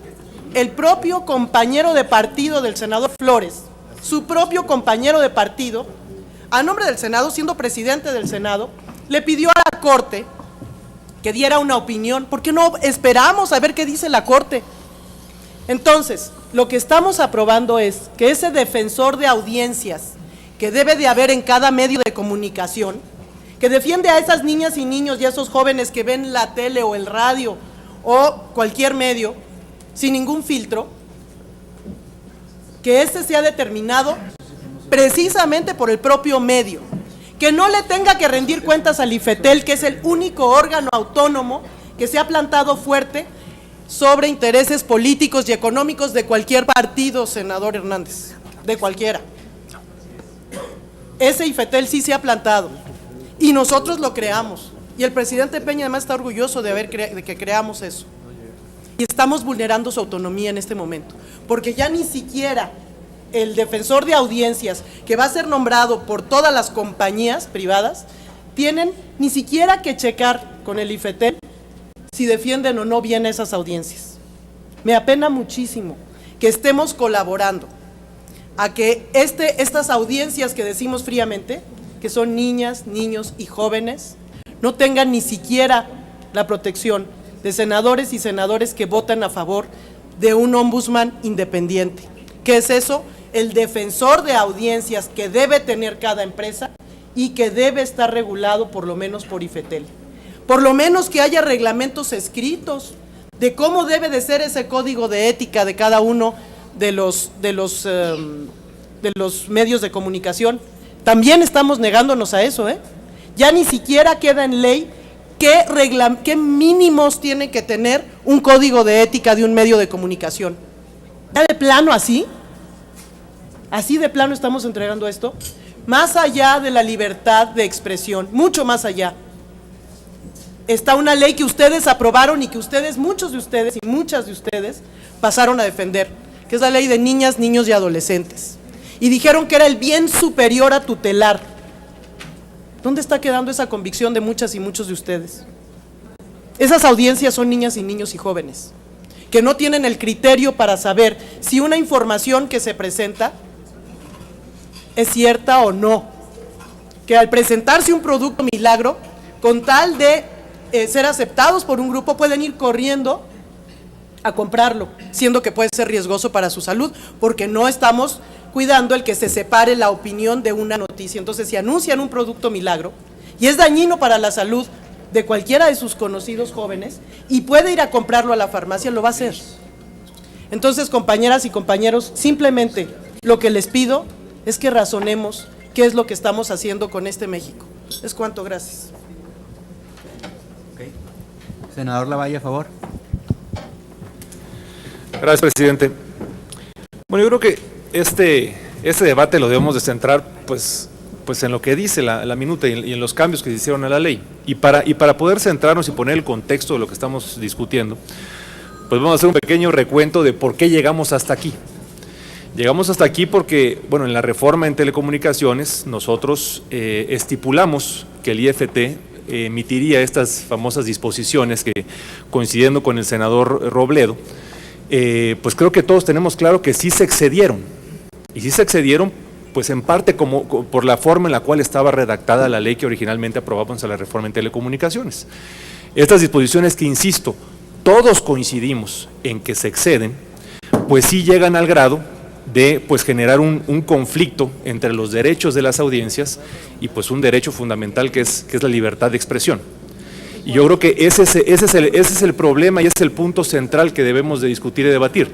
el propio compañero de partido del senador Flores, su propio compañero de partido, a nombre del Senado, siendo presidente del Senado, le pidió a la Corte que diera una opinión. ¿Por qué no esperamos a ver qué dice la Corte? Entonces, lo que estamos aprobando es que ese defensor de audiencias que debe de haber en cada medio de comunicación, que defiende a esas niñas y niños y a esos jóvenes que ven la tele o el radio o cualquier medio sin ningún filtro, que este sea determinado precisamente por el propio medio, que no le tenga que rendir cuentas al IFETEL, que es el único órgano autónomo que se ha plantado fuerte sobre intereses políticos y económicos de cualquier partido, senador Hernández, de cualquiera. Ese IFETEL sí se ha plantado y nosotros lo creamos, y el presidente Peña además está orgulloso de que creamos eso, y estamos vulnerando su autonomía en este momento, porque ya ni siquiera el defensor de audiencias, que va a ser nombrado por todas las compañías privadas, tienen ni siquiera que checar con el IFETEL si defienden o no bien esas audiencias. Me apena muchísimo que estemos colaborando a que estas audiencias que decimos fríamente, que son niñas, niños y jóvenes, no tengan ni siquiera la protección de senadores y senadores que votan a favor de un ombudsman independiente. ¿Qué es eso? El defensor de audiencias que debe tener cada empresa y que debe estar regulado por lo menos por IFETEL. Por lo menos que haya reglamentos escritos de cómo debe de ser ese código de ética de cada uno de los medios de comunicación. También estamos negándonos a eso, Ya ni siquiera queda en ley qué mínimos tiene que tener un código de ética de un medio de comunicación. ¿Ya de plano así? Así de plano estamos entregando esto, más allá de la libertad de expresión, mucho más allá. Está una ley que ustedes aprobaron y que ustedes, muchos de ustedes y muchas de ustedes, pasaron a defender, que es la ley de niñas, niños y adolescentes. Y dijeron que era el bien superior a tutelar. ¿Dónde está quedando esa convicción de muchas y muchos de ustedes? Esas audiencias son niñas y niños y jóvenes, que no tienen el criterio para saber si una información que se presenta es cierta o no, que al presentarse un producto milagro, con tal de ser aceptados por un grupo, pueden ir corriendo a comprarlo, siendo que puede ser riesgoso para su salud, porque no estamos cuidando el que se separe la opinión de una noticia. Entonces, si anuncian un producto milagro y es dañino para la salud de cualquiera de sus conocidos jóvenes y puede ir a comprarlo a la farmacia, lo va a hacer. Entonces, compañeras y compañeros, simplemente lo que les pido es que razonemos qué es lo que estamos haciendo con este México. Es cuanto, gracias. Okay. Senador Lavalle, a favor. Gracias, presidente. Bueno, yo creo que este debate lo debemos de centrar pues en lo que dice la minuta y en los cambios que se hicieron a la ley. Y para poder centrarnos y poner el contexto de lo que estamos discutiendo, pues vamos a hacer un pequeño recuento de por qué llegamos hasta aquí. Llegamos hasta aquí porque, bueno, en la reforma en telecomunicaciones nosotros estipulamos que el IFT emitiría estas famosas disposiciones que, coincidiendo con el senador Robledo, pues creo que todos tenemos claro que sí se excedieron. Y sí se excedieron, pues en parte por la forma en la cual estaba redactada la ley que originalmente aprobamos en la reforma en telecomunicaciones. Estas disposiciones que, insisto, todos coincidimos en que se exceden, pues sí llegan al grado de pues generar un conflicto entre los derechos de las audiencias y pues un derecho fundamental que es la libertad de expresión. Y yo creo que ese es el problema y ese es el punto central que debemos de discutir y debatir.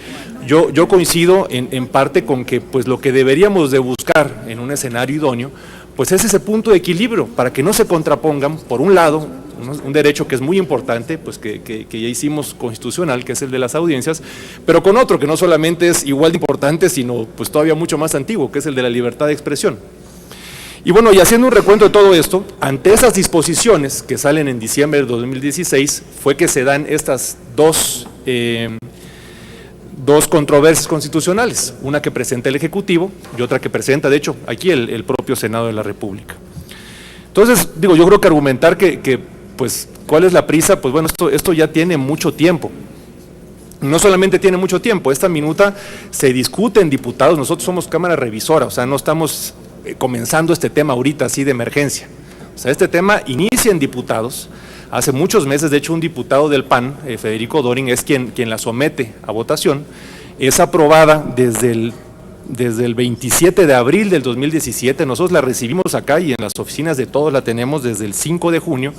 Yo coincido en parte con que pues lo que deberíamos de buscar en un escenario idóneo pues es ese punto de equilibrio para que no se contrapongan, por un lado, un derecho que es muy importante, pues que ya hicimos constitucional, que es el de las audiencias, pero con otro que no solamente es igual de importante, sino pues todavía mucho más antiguo, que es el de la libertad de expresión. Y bueno, y haciendo un recuento de todo esto, ante esas disposiciones que salen en diciembre de 2016, fue que se dan estas dos controversias constitucionales, una que presenta el Ejecutivo y otra que presenta, de hecho, aquí el propio Senado de la República. Entonces, digo, yo creo que argumentar pues, ¿cuál es la prisa? Pues bueno, esto ya tiene mucho tiempo. No solamente tiene mucho tiempo, esta minuta se discute en diputados, nosotros somos Cámara Revisora, o sea, no estamos comenzando este tema ahorita así de emergencia. O sea, este tema inicia en diputados. Hace muchos meses, de hecho, un diputado del PAN, Federico Dorin, es quien la somete a votación. Es aprobada desde el 27 de abril del 2017, nosotros la recibimos acá y en las oficinas de todos la tenemos desde el 5 de junio,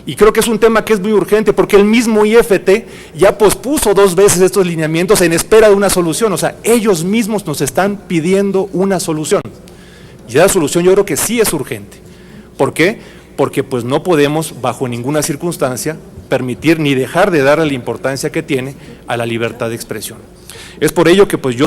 y creo que es un tema que es muy urgente porque el mismo IFT ya pospuso 2 veces estos lineamientos en espera de una solución, o sea, ellos mismos nos están pidiendo una solución, y esa solución yo creo que sí es urgente. ¿Por qué? Porque pues no podemos bajo ninguna circunstancia permitir ni dejar de darle la importancia que tiene a la libertad de expresión. Es por ello que pues yo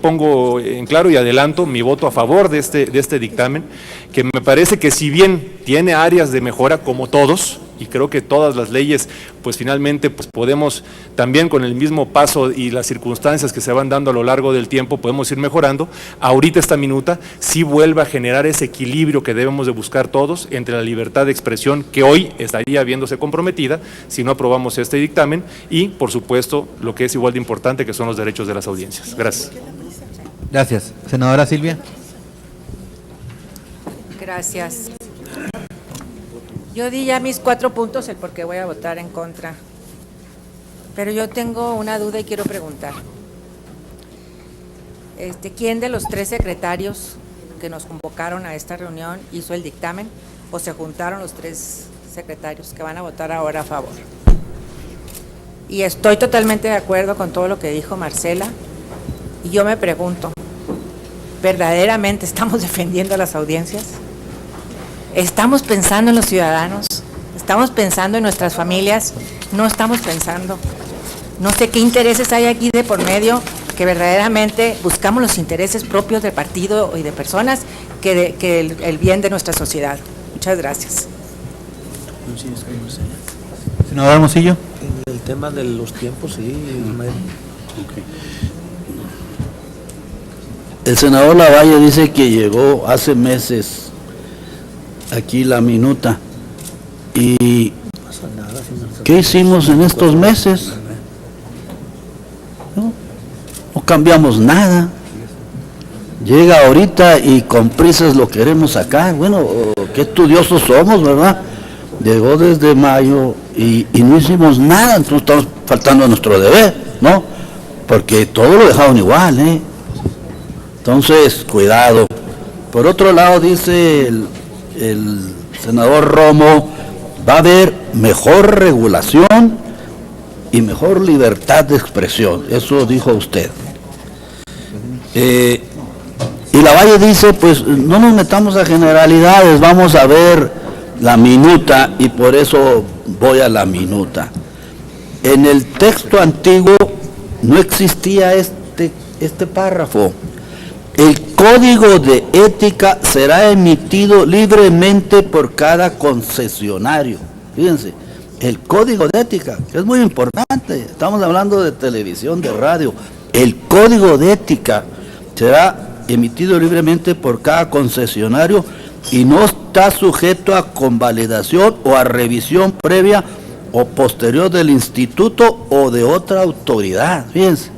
pongo en claro y adelanto mi voto a favor de este dictamen, que me parece que si bien tiene áreas de mejora como todos, y creo que todas las leyes pues finalmente pues podemos también con el mismo paso y las circunstancias que se van dando a lo largo del tiempo podemos ir mejorando. Ahorita esta minuta sí vuelve a generar ese equilibrio que debemos de buscar todos entre la libertad de expresión que hoy estaría viéndose comprometida si no aprobamos este dictamen y por supuesto lo que es igual de importante que son los derechos de las audiencias. Gracias. Gracias. Senadora Silvia. Gracias. Yo di ya mis 4 puntos, el por qué voy a votar en contra. Pero yo tengo una duda y quiero preguntar. ¿Quién de los 3 secretarios que nos convocaron a esta reunión hizo el dictamen? ¿O se juntaron los 3 secretarios que van a votar ahora a favor? Y estoy totalmente de acuerdo con todo lo que dijo Marcela. Y yo me pregunto, ¿verdaderamente estamos defendiendo a las audiencias? ¿Estamos pensando en los ciudadanos? ¿Estamos pensando en nuestras familias? No estamos pensando. No sé qué intereses hay aquí de por medio, que verdaderamente buscamos los intereses propios del partido y de personas que el bien de nuestra sociedad. Muchas gracias. Senador Hermosillo. El tema de los tiempos, sí. El senador Lavalle dice que llegó hace meses aquí la minuta. ¿Y qué hicimos en estos meses? No cambiamos nada. Llega ahorita y con prisas lo queremos sacar. Bueno, qué estudiosos somos, ¿verdad? Llegó desde mayo y no hicimos nada, entonces estamos faltando a nuestro deber, ¿no? Porque todo lo dejaron igual, ¿eh? Entonces, cuidado. Por otro lado, dice el senador Romo, va a haber mejor regulación y mejor libertad de expresión. Eso dijo usted. Y Lavalle dice, pues no nos metamos a generalidades, vamos a ver la minuta y por eso voy a la minuta. En el texto antiguo no existía este párrafo. El código de ética será emitido libremente por cada concesionario. Fíjense, el código de ética, que es muy importante, estamos hablando de televisión, de radio. El código de ética será emitido libremente por cada concesionario y no está sujeto a convalidación o a revisión previa o posterior del instituto o de otra autoridad. Fíjense.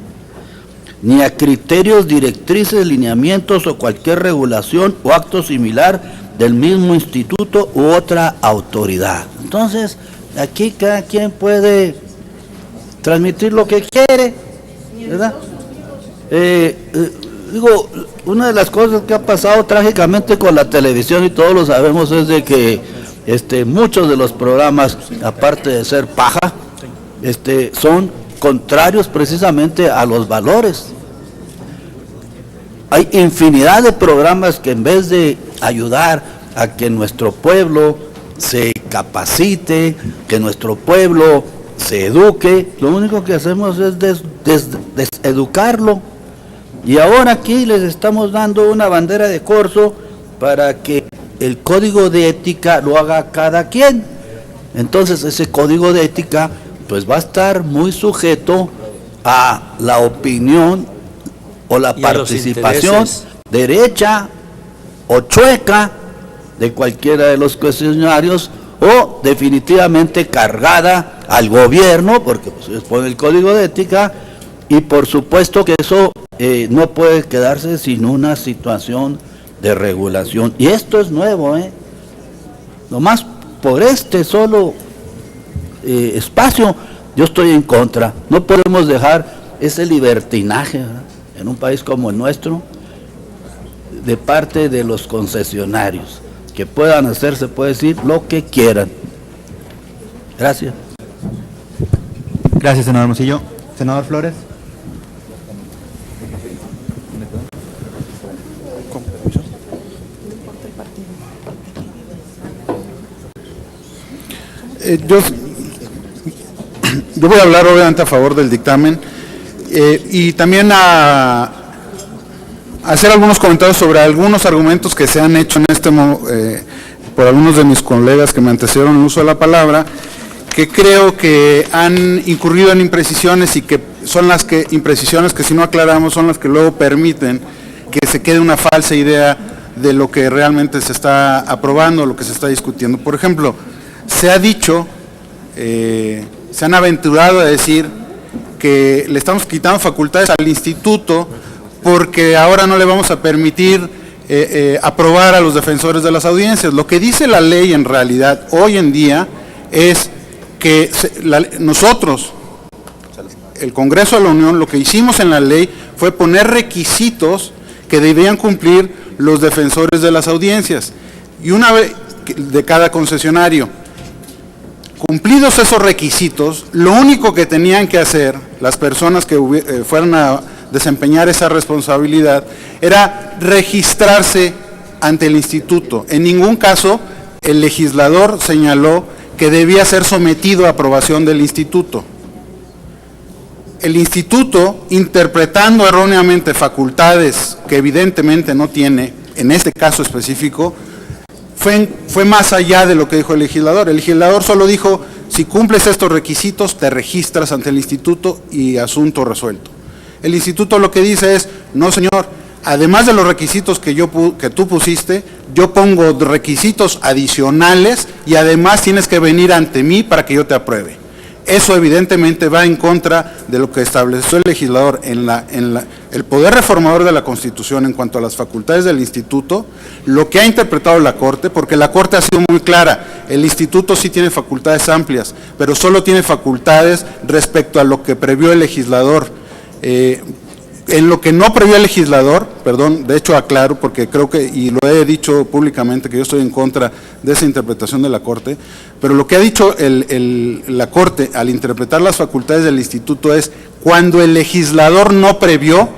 Ni a criterios, directrices, lineamientos o cualquier regulación o acto similar del mismo instituto u otra autoridad. Entonces, Aquí cada quien puede transmitir lo que quiere, ¿verdad? Digo, una de las cosas que ha pasado trágicamente con la televisión, y todos lo sabemos, es de que muchos de los programas, aparte de ser paja, son contrarios precisamente a los valores. Hay infinidad de programas que en vez de ayudar a que nuestro pueblo se capacite, que nuestro pueblo se eduque, lo único que hacemos es deseducarlo. Y ahora aquí les estamos dando una bandera de corso para que el código de ética lo haga cada quien. Entonces ese código de ética pues va a estar muy sujeto a la opinión o la participación derecha o chueca de cualquiera de los cuestionarios, o definitivamente cargada al gobierno, porque pues pone el código de ética, y por supuesto que eso no puede quedarse sin una situación de regulación. Y esto es nuevo, nomás por solo espacio yo estoy en contra. No podemos dejar ese libertinaje, ¿verdad?, en un país como el nuestro, de parte de los concesionarios, que puedan hacer, se puede decir, lo que quieran. Gracias. Gracias, senador Hermosillo. Senador Flores. Yo voy a hablar obviamente a favor del dictamen y también a hacer algunos comentarios sobre algunos argumentos que se han hecho por algunos de mis colegas que me antecedieron en el uso de la palabra, que creo que han incurrido en imprecisiones, y que son imprecisiones que, si no aclaramos, son las que luego permiten que se quede una falsa idea de lo que realmente se está aprobando, lo que se está discutiendo. Por ejemplo, se ha dicho, se han aventurado a decir que le estamos quitando facultades al instituto porque ahora no le vamos a permitir aprobar a los defensores de las audiencias. Lo que dice la ley en realidad hoy en día es que nosotros, el Congreso de la Unión, lo que hicimos en la ley fue poner requisitos que debían cumplir los defensores de las audiencias, y una vez de cada concesionario. Cumplidos esos requisitos, lo único que tenían que hacer las personas que fueran a desempeñar esa responsabilidad era registrarse ante el instituto. En ningún caso el legislador señaló que debía ser sometido a aprobación del instituto. El instituto, interpretando erróneamente facultades que evidentemente no tiene, en este caso específico, fue más allá de lo que dijo el legislador. El legislador solo dijo: si cumples estos requisitos, te registras ante el instituto y asunto resuelto. El instituto lo que dice es: no, señor, además de los requisitos que tú pusiste, yo pongo requisitos adicionales y además tienes que venir ante mí para que yo te apruebe. Eso evidentemente va en contra de lo que estableció el legislador en el poder reformador de la Constitución en cuanto a las facultades del instituto, lo que ha interpretado la Corte, porque la Corte ha sido muy clara: el instituto sí tiene facultades amplias, pero solo tiene facultades respecto a lo que previó el legislador. En lo que no previó el legislador, perdón, de hecho aclaro, porque creo que, y lo he dicho públicamente, que yo estoy en contra de esa interpretación de la Corte, pero lo que ha dicho la Corte al interpretar las facultades del instituto es: cuando el legislador no previó,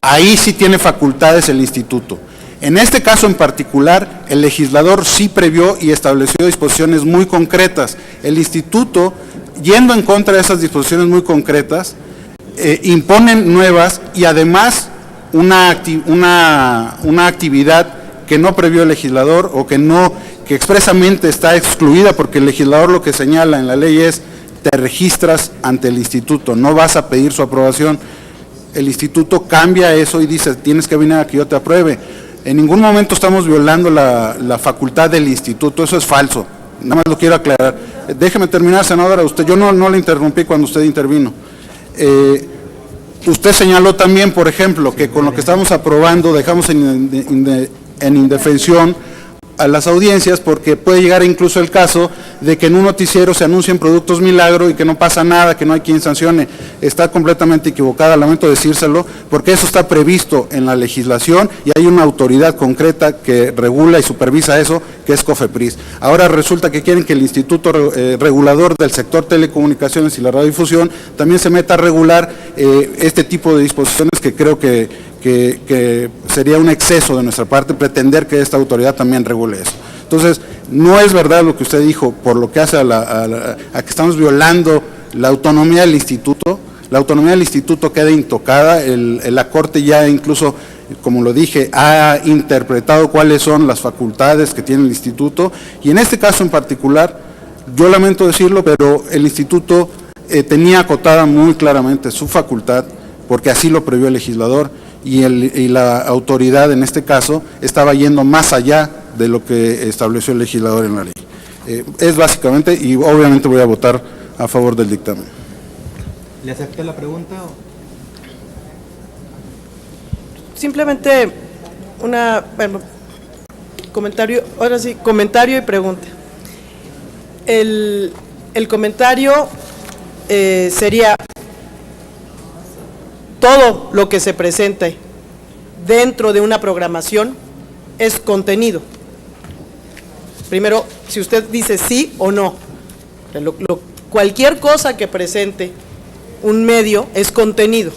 ahí sí tiene facultades el instituto. En este caso en particular, el legislador sí previó y estableció disposiciones muy concretas. El instituto, yendo en contra de esas disposiciones muy concretas, imponen nuevas, y además una actividad que no previó el legislador, o que expresamente está excluida, porque el legislador lo que señala en la ley es: te registras ante el instituto, no vas a pedir su aprobación. El instituto cambia eso y dice: tienes que venir a que yo te apruebe. En ningún momento estamos violando la facultad del instituto, eso es falso. Nada más lo quiero aclarar. Déjeme terminar, senadora. Yo no le interrumpí cuando usted intervino. Usted señaló también, por ejemplo, que con lo que estamos aprobando dejamos en indefensión a las audiencias, porque puede llegar incluso el caso de que en un noticiero se anuncien productos milagro y que no pasa nada, que no hay quien sancione. Está completamente equivocada, lamento decírselo, porque eso está previsto en la legislación y hay una autoridad concreta que regula y supervisa eso, que es COFEPRIS. Ahora resulta que quieren que el Instituto Regulador del Sector Telecomunicaciones y la Radiodifusión también se meta a regular este tipo de disposiciones, que creo que sería un exceso de nuestra parte pretender que esta autoridad también regule eso. Entonces, no es verdad lo que usted dijo, por lo que hace a que estamos violando la autonomía del instituto. La autonomía del instituto queda intocada, la Corte ya incluso, como lo dije, ha interpretado cuáles son las facultades que tiene el instituto, y en este caso en particular, yo lamento decirlo, pero el instituto tenía acotada muy claramente su facultad, porque así lo previó el legislador, y la autoridad en este caso estaba yendo más allá de lo que estableció el legislador en la ley. Es básicamente, y obviamente voy a votar a favor del dictamen. ¿Le acepta la pregunta? Simplemente comentario, ahora sí, comentario y pregunta. El comentario sería: todo lo que se presente dentro de una programación es contenido. Primero, si usted dice sí o no, cualquier cosa que presente un medio es contenido.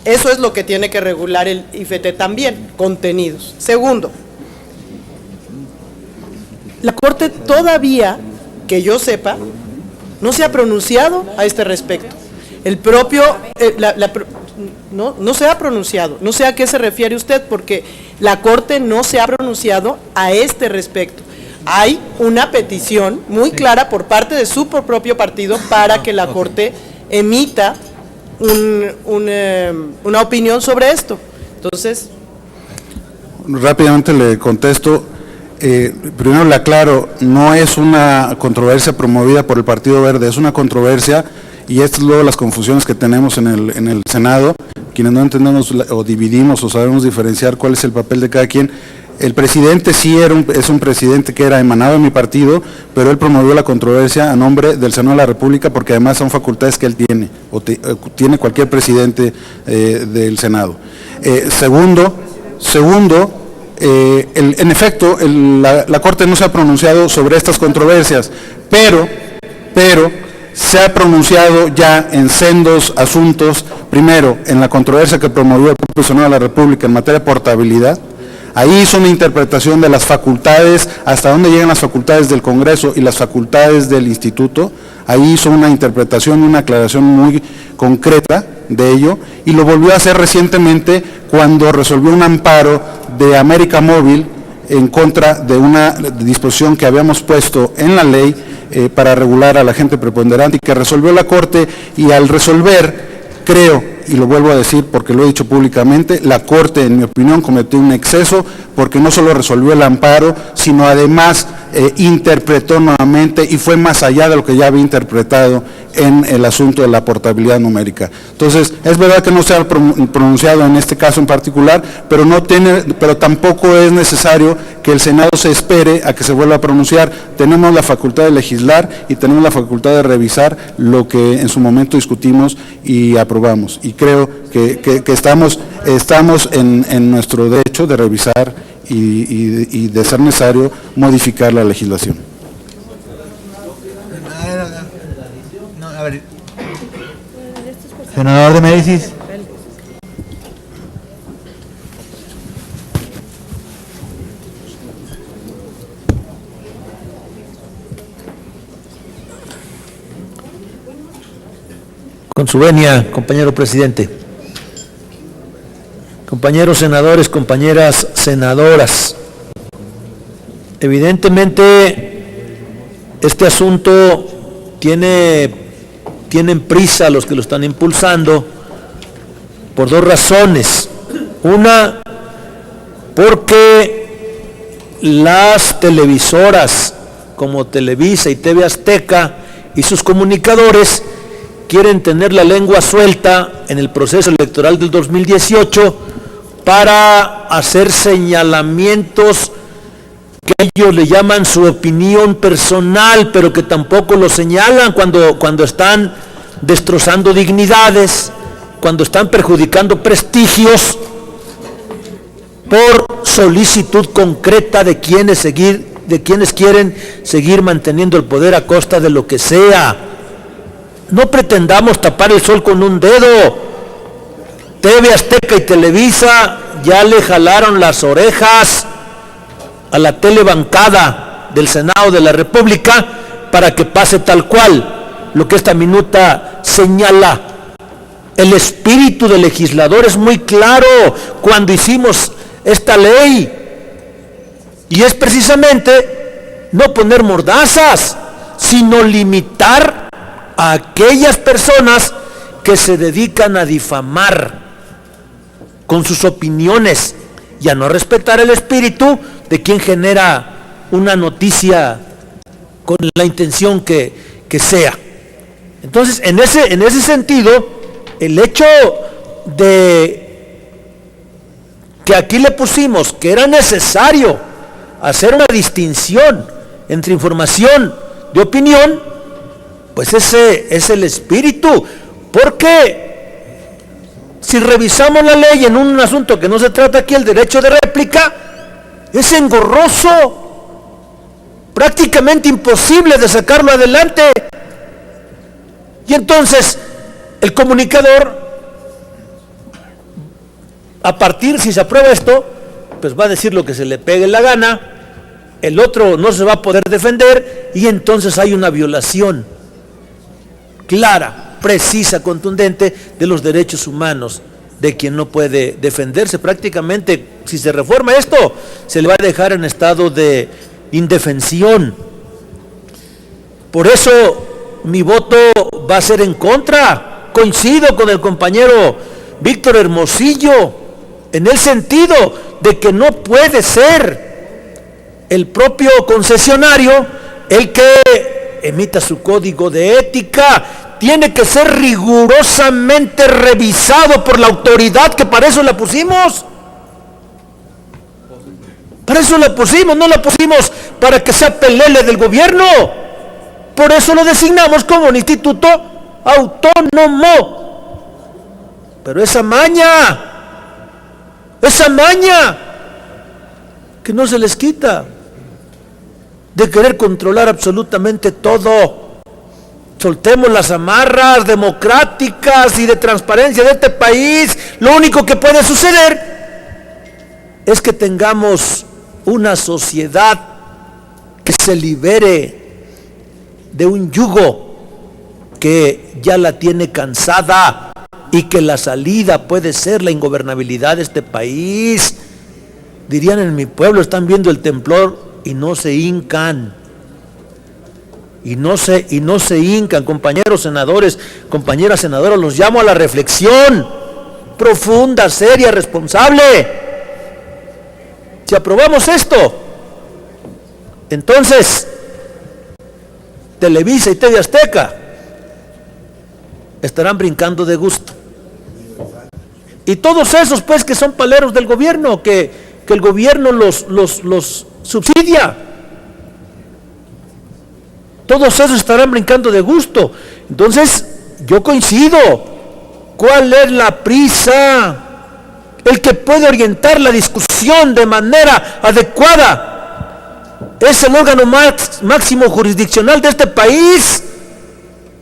Eso es lo que tiene que regular el IFT también, contenidos. Segundo, la Corte todavía, que yo sepa, no se ha pronunciado a este respecto. El propio, no se ha pronunciado, no sé a qué se refiere usted, porque la Corte no se ha pronunciado a este respecto. Hay una petición muy clara por parte de su propio partido para que la Corte emita una opinión sobre esto. Entonces, rápidamente le contesto. Primero le aclaro, no es una controversia promovida por el Partido Verde, es una controversia. Y estas es luego las confusiones que tenemos en el Senado, quienes no entendemos o dividimos o sabemos diferenciar cuál es el papel de cada quien. El presidente sí es un presidente que era emanado de mi partido, pero él promovió la controversia a nombre del Senado de la República, porque además son facultades que él tiene, o tiene cualquier presidente del Senado. Segundo, en efecto, la Corte no se ha pronunciado sobre estas controversias, pero se ha pronunciado ya en sendos asuntos. Primero, en la controversia que promovió el propio Senado de la República en materia de portabilidad. Ahí hizo una interpretación de las facultades, hasta dónde llegan las facultades del Congreso y las facultades del Instituto. Ahí hizo una interpretación y una aclaración muy concreta de ello, y lo volvió a hacer recientemente cuando resolvió un amparo de América Móvil en contra de una disposición que habíamos puesto en la ley para regular a la gente preponderante, y que resolvió la Corte. Y al resolver, creo, y lo vuelvo a decir porque lo he dicho públicamente, la Corte, en mi opinión, cometió un exceso, porque no solo resolvió el amparo, sino además interpretó nuevamente y fue más allá de lo que ya había interpretado en el asunto de la portabilidad numérica. Entonces, es verdad que no se ha pronunciado en este caso en particular, pero tampoco es necesario que el Senado se espere a que se vuelva a pronunciar. Tenemos la facultad de legislar y tenemos la facultad de revisar lo que en su momento discutimos y aprobamos. Y creo que estamos en nuestro derecho de revisar y de ser necesario modificar la legislación. A ver. Senador de Médicis. Con su venia, compañero presidente. Compañeros senadores, compañeras senadoras, evidentemente este asunto tienen prisa los que lo están impulsando por dos razones. Una, porque las televisoras como Televisa y TV Azteca y sus comunicadores quieren tener la lengua suelta en el proceso electoral del 2018 para hacer señalamientos que ellos le llaman su opinión personal, pero que tampoco lo señalan cuando están destrozando dignidades, cuando están perjudicando prestigios por solicitud concreta de quienes quieren seguir manteniendo el poder a costa de lo que sea. No pretendamos tapar el sol con un dedo. TV Azteca y Televisa ya le jalaron las orejas a la telebancada del Senado de la República para que pase tal cual lo que esta minuta señala. El espíritu del legislador es muy claro cuando hicimos esta ley, y es precisamente no poner mordazas, sino limitar a aquellas personas que se dedican a difamar con sus opiniones y a no respetar el espíritu de quien genera una noticia con la intención que sea. Entonces, en ese sentido, el hecho de que aquí le pusimos que era necesario hacer una distinción entre información de opinión, pues ese es el espíritu, porque si revisamos la ley en un asunto que no se trata aquí, el derecho de réplica, es engorroso, prácticamente imposible de sacarlo adelante. Y entonces el comunicador, a partir, si se aprueba esto, pues va a decir lo que se le pegue la gana, el otro no se va a poder defender, y entonces hay una violación clara, precisa, contundente de los derechos humanos de quien no puede defenderse. Prácticamente, si se reforma esto, se le va a dejar en estado de indefensión. Por eso mi voto va a ser en contra. Coincido con el compañero Víctor Hermosillo en el sentido de que no puede ser el propio concesionario el que emita su código de ética. Tiene que ser rigurosamente revisado por la autoridad, que para eso la pusimos. Para eso la pusimos, no la pusimos para que sea pelele del gobierno. Por eso lo designamos como un instituto autónomo. Pero esa maña que no se les quita, de querer controlar absolutamente todo. Soltemos las amarras democráticas y de transparencia de este país. Lo único que puede suceder es que tengamos una sociedad que se libere de un yugo que ya la tiene cansada, y que la salida puede ser la ingobernabilidad de este país. Dirían en mi pueblo, están viendo el temblor y no se hincan. Y no se hincan, compañeros senadores, compañeras senadoras, los llamo a la reflexión profunda, seria, responsable. Si aprobamos esto, entonces Televisa y TV Azteca estarán brincando de gusto. Y todos esos, pues, que son paleros del gobierno, que el gobierno los subsidia, todos esos estarán brincando de gusto. Entonces, yo coincido. ¿Cuál es la prisa? El que puede orientar la discusión de manera adecuada es el órgano máximo jurisdiccional de este país.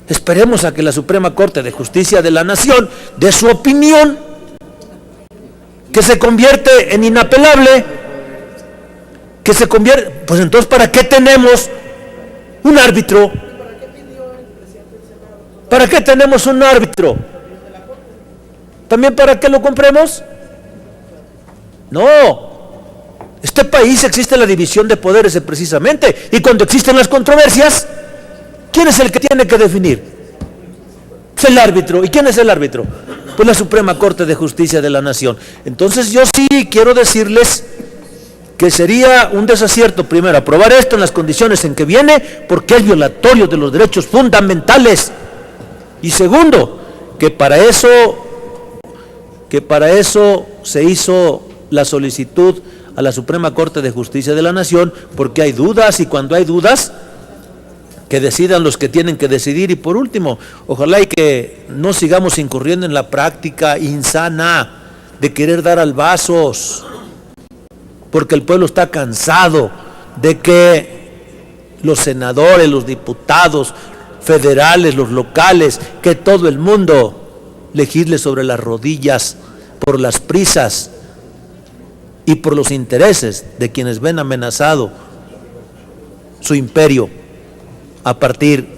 Esperemos a que la Suprema Corte de Justicia de la Nación dé su opinión, que se convierte en inapelable, pues entonces, ¿para qué tenemos un árbitro? ¿Para qué tenemos un árbitro? ¿También para qué lo compremos? No. Este país existe la división de poderes precisamente, y cuando existen las controversias, ¿quién es el que tiene que definir? Es el árbitro. ¿Y quién es el árbitro? Pues la Suprema Corte de Justicia de la Nación. Entonces yo sí quiero decirles que sería un desacierto, primero, aprobar esto en las condiciones en que viene, porque es violatorio de los derechos fundamentales. Y segundo, que para eso se hizo la solicitud a la Suprema Corte de Justicia de la Nación, porque hay dudas, y cuando hay dudas, que decidan los que tienen que decidir. Y por último, ojalá y que no sigamos incurriendo en la práctica insana de querer dar albazos, porque el pueblo está cansado de que los senadores, los diputados federales, los locales, que todo el mundo legisle sobre las rodillas por las prisas y por los intereses de quienes ven amenazado su imperio a partir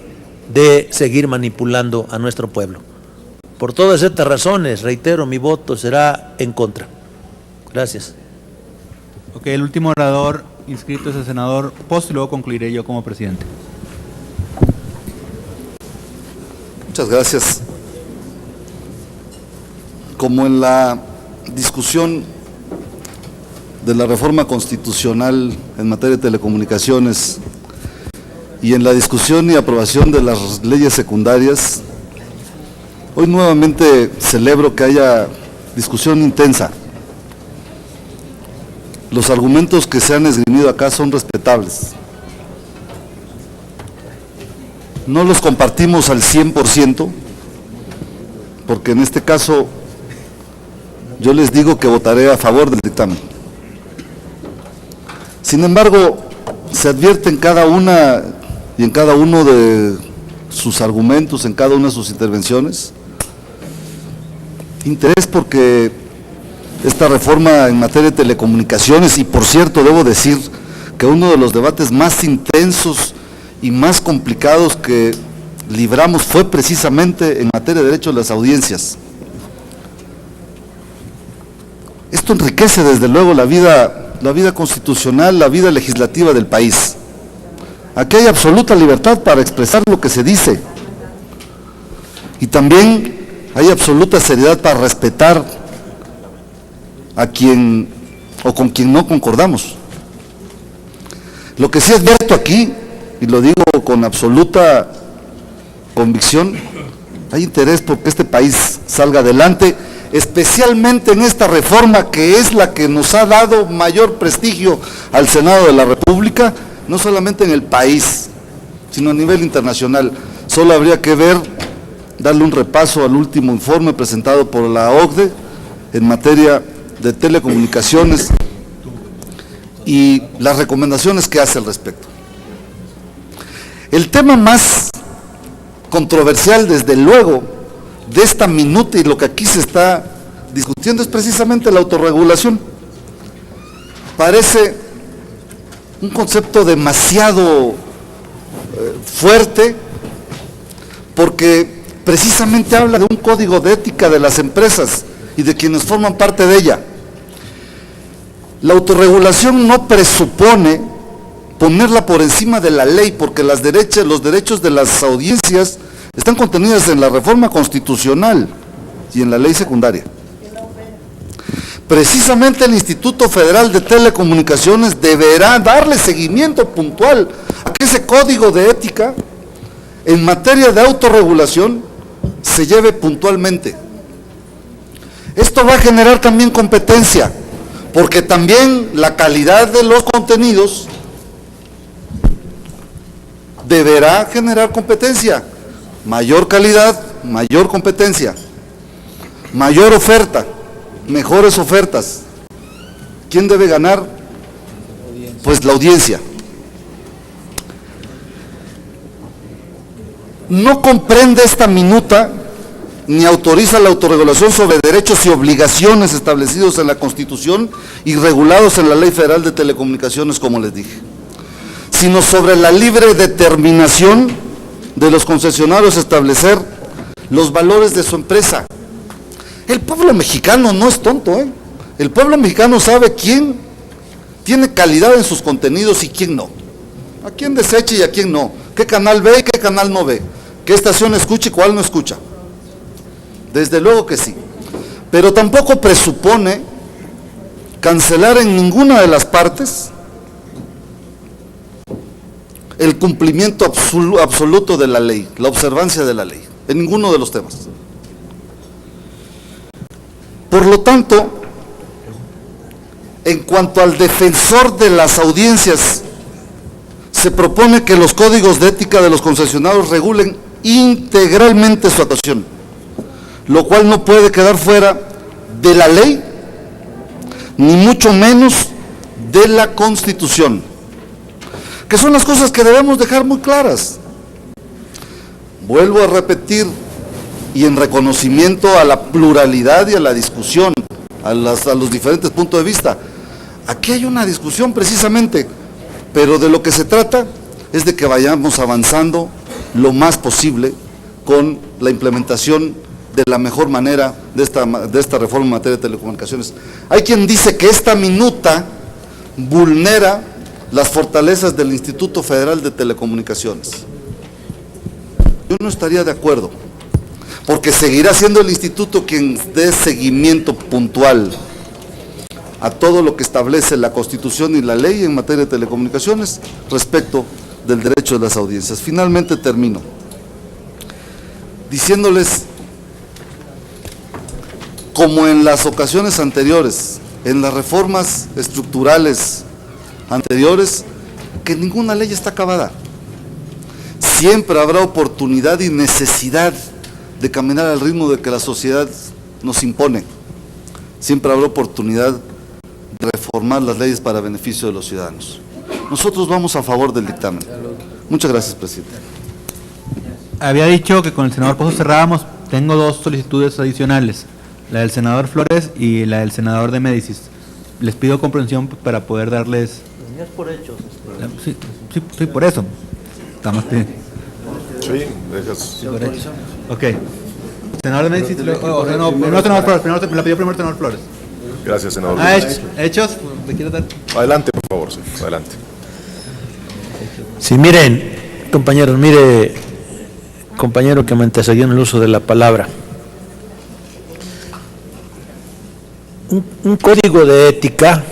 de seguir manipulando a nuestro pueblo. Por todas estas razones, reitero, mi voto será en contra. Gracias. Ok, el último orador inscrito es el senador Post, y luego concluiré yo como presidente. Muchas gracias. Como en la discusión de la reforma constitucional en materia de telecomunicaciones y en la discusión y aprobación de las leyes secundarias, hoy nuevamente celebro que haya discusión intensa. Los argumentos que se han esgrimido acá son respetables. No los compartimos al 100%, porque en este caso yo les digo que votaré a favor del dictamen. Sin embargo, se advierte en cada una y en cada uno de sus argumentos, en cada una de sus intervenciones, interés porque esta reforma en materia de telecomunicaciones, y por cierto debo decir que uno de los debates más intensos y más complicados que libramos fue precisamente en materia de derecho a las audiencias. Esto enriquece desde luego la vida constitucional, la vida legislativa del país. Aquí hay absoluta libertad para expresar lo que se dice, y también hay absoluta seriedad para respetar a quien o con quien no concordamos. Lo que sí advierto aquí, y lo digo con absoluta convicción, hay interés por que este país salga adelante, especialmente en esta reforma que es la que nos ha dado mayor prestigio al Senado de la República, no solamente en el país, sino a nivel internacional. Solo habría que darle un repaso al último informe presentado por la OCDE en materia de telecomunicaciones y las recomendaciones que hace al respecto. El tema más controversial, desde luego, de esta minuta y lo que aquí se está discutiendo es precisamente la autorregulación. Parece un concepto demasiado fuerte, porque precisamente habla de un código de ética de las empresas y de quienes forman parte de ella. La autorregulación no presupone ponerla por encima de la ley, porque los derechos de las audiencias están contenidos en la reforma constitucional y en la ley secundaria. Precisamente el Instituto Federal de Telecomunicaciones deberá darle seguimiento puntual a que ese código de ética en materia de autorregulación se lleve puntualmente. Esto va a generar también competencia, porque también la calidad de los contenidos deberá generar competencia. Mayor calidad, mayor competencia, mayor oferta, mejores ofertas. ¿Quién debe ganar? Pues la audiencia. No comprende esta minuta ni autoriza la autorregulación sobre derechos y obligaciones establecidos en la Constitución y regulados en la Ley Federal de Telecomunicaciones, como les dije, sino sobre la libre determinación de los concesionarios establecer los valores de su empresa. El pueblo mexicano no es tonto, ¿eh? El pueblo mexicano sabe quién tiene calidad en sus contenidos y quién no, a quién desecha y a quién no, qué canal ve y qué canal no ve, qué estación escucha y cuál no escucha. Desde luego que sí, pero tampoco presupone cancelar en ninguna de las partes el cumplimiento absoluto de la ley, la observancia de la ley, en ninguno de los temas. Por lo tanto, En cuanto al defensor de las audiencias, se propone que los códigos de ética de los concesionarios regulen integralmente su actuación, lo cual no puede quedar fuera de la ley, ni mucho menos de la Constitución, que son las cosas que debemos dejar muy claras. Vuelvo a repetir, y en reconocimiento a la pluralidad y a la discusión, a los diferentes puntos de vista, aquí hay una discusión precisamente, pero de lo que se trata es de que vayamos avanzando lo más posible con la implementación de la mejor manera de esta reforma en materia de telecomunicaciones. Hay quien dice que esta minuta vulnera las fortalezas del Instituto Federal de Telecomunicaciones. Yo no estaría de acuerdo, porque seguirá siendo el instituto quien dé seguimiento puntual a todo lo que establece la Constitución y la ley en materia de telecomunicaciones respecto del derecho de las audiencias. Finalmente termino diciéndoles, como en las ocasiones anteriores, en las reformas estructurales anteriores, que ninguna ley está acabada. Siempre habrá oportunidad y necesidad de caminar al ritmo de que la sociedad nos impone. Siempre habrá oportunidad de reformar las leyes para beneficio de los ciudadanos. Nosotros vamos a favor del dictamen. Muchas gracias, presidente. Había dicho que con el senador Pozo cerrábamos. Tengo dos solicitudes adicionales, la del senador Flores y la del senador de Médicis. Les pido comprensión para poder darles... por hechos. Sí, por eso. Estamos... Sí, dejas... Sí, por hecho. Ok. Senador de Médicis, primero senador Flores, me la pidió primero senador Flores. Gracias, senador. ¿Hechos? ¿Me quiere dar? Adelante, por favor, sí, adelante. Sí, miren, compañeros, compañero que me antecedió en el uso de la palabra. Un código de ética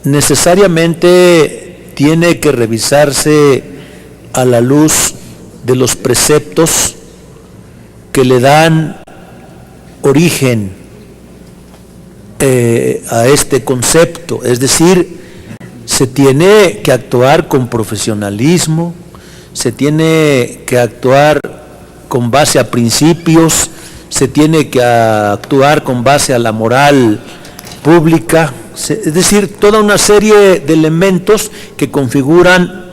necesariamente tiene que revisarse a la luz de los preceptos que le dan origen a este concepto, es decir, se tiene que actuar con profesionalismo, se tiene que actuar con base a principios, se tiene que actuar con base a la moral pública, es decir, toda una serie de elementos que configuran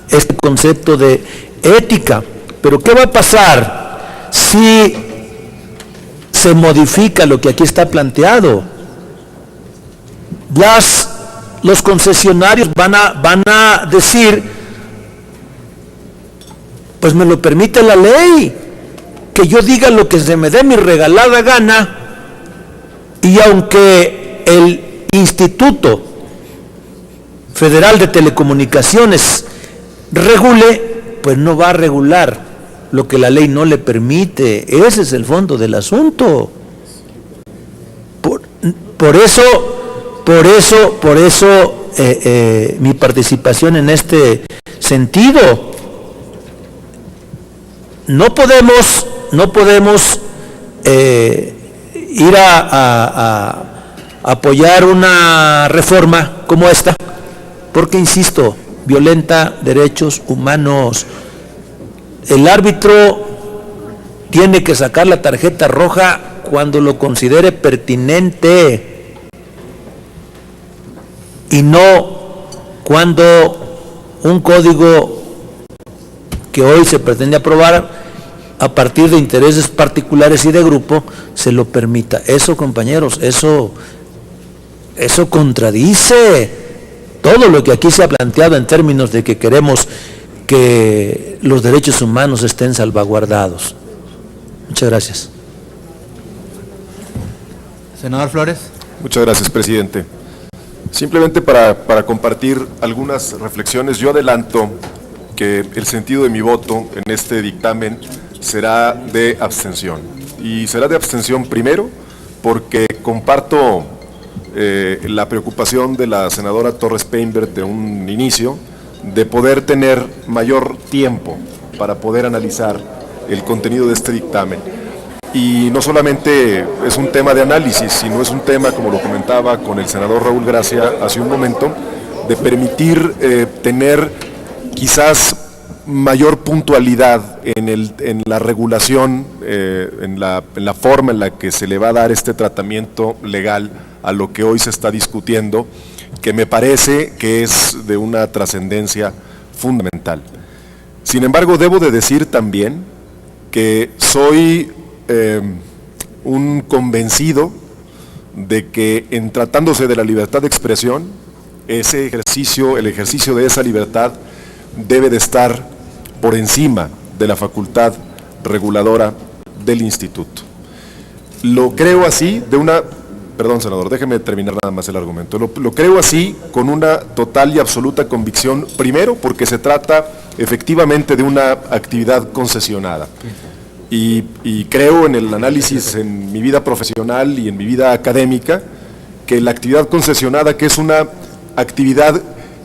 este concepto de ética. Pero ¿qué va a pasar si se modifica lo que aquí está planteado? Los concesionarios van a decir, pues me lo permite la ley, que yo diga lo que se me dé mi regalada gana, y aunque el Instituto Federal de Telecomunicaciones regule, pues no va a regular lo que la ley no le permite. Ese es el fondo del asunto. Por eso mi participación en este sentido. No podemos ir a apoyar una reforma como esta, porque, insisto, violenta derechos humanos. El árbitro tiene que sacar la tarjeta roja cuando lo considere pertinente y no cuando un código que hoy se pretende aprobar a partir de intereses particulares y de grupo se lo permita. Eso, compañeros, eso contradice todo lo que aquí se ha planteado en términos de que queremos que los derechos humanos estén salvaguardados. Muchas gracias. Senador Flores. Muchas gracias, presidente. Simplemente para compartir algunas reflexiones, yo adelanto que el sentido de mi voto en este dictamen será de abstención. Y será de abstención primero porque comparto la preocupación de la senadora Torres Peinbert de un inicio de poder tener mayor tiempo para poder analizar el contenido de este dictamen. y no solamente es un tema de análisis, sino es un tema, como lo comentaba con el senador Raúl Gracia hace un momento, de permitir tener quizás mayor puntualidad en la regulación, en la forma en la que se le va a dar este tratamiento legal a lo que hoy se está discutiendo, que me parece que es de una trascendencia fundamental. Sin embargo, debo de decir también que soy un convencido de que en tratándose de la libertad de expresión, el ejercicio de esa libertad debe de estar por encima de la facultad reguladora del instituto. Lo creo así perdón, senador, déjeme terminar nada más el argumento. Lo creo así con una total y absoluta convicción, primero porque se trata efectivamente de una actividad concesionada. Y creo en el análisis en mi vida profesional y en mi vida académica, que la actividad concesionada, que es una actividad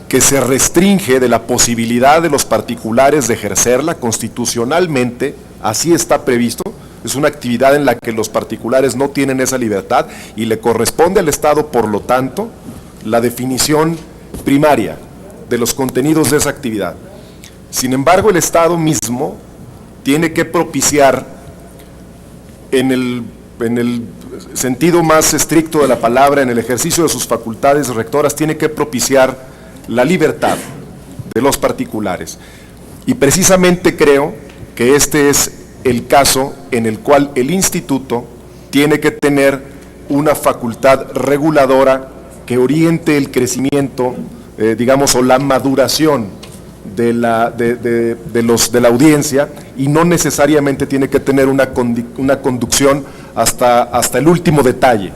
que se restringe de la posibilidad de los particulares de ejercerla constitucionalmente, así está previsto. Es una actividad en la que los particulares no tienen esa libertad y le corresponde al Estado, por lo tanto, la definición primaria de los contenidos de esa actividad. Sin embargo, el Estado mismo tiene que propiciar, en el sentido más estricto de la palabra, en el ejercicio de sus facultades rectoras, tiene que propiciar la libertad de los particulares. Y precisamente creo que este es el caso en el cual el instituto tiene que tener una facultad reguladora que oriente el crecimiento, o la maduración de la audiencia, y no necesariamente tiene que tener una conducción hasta el último detalle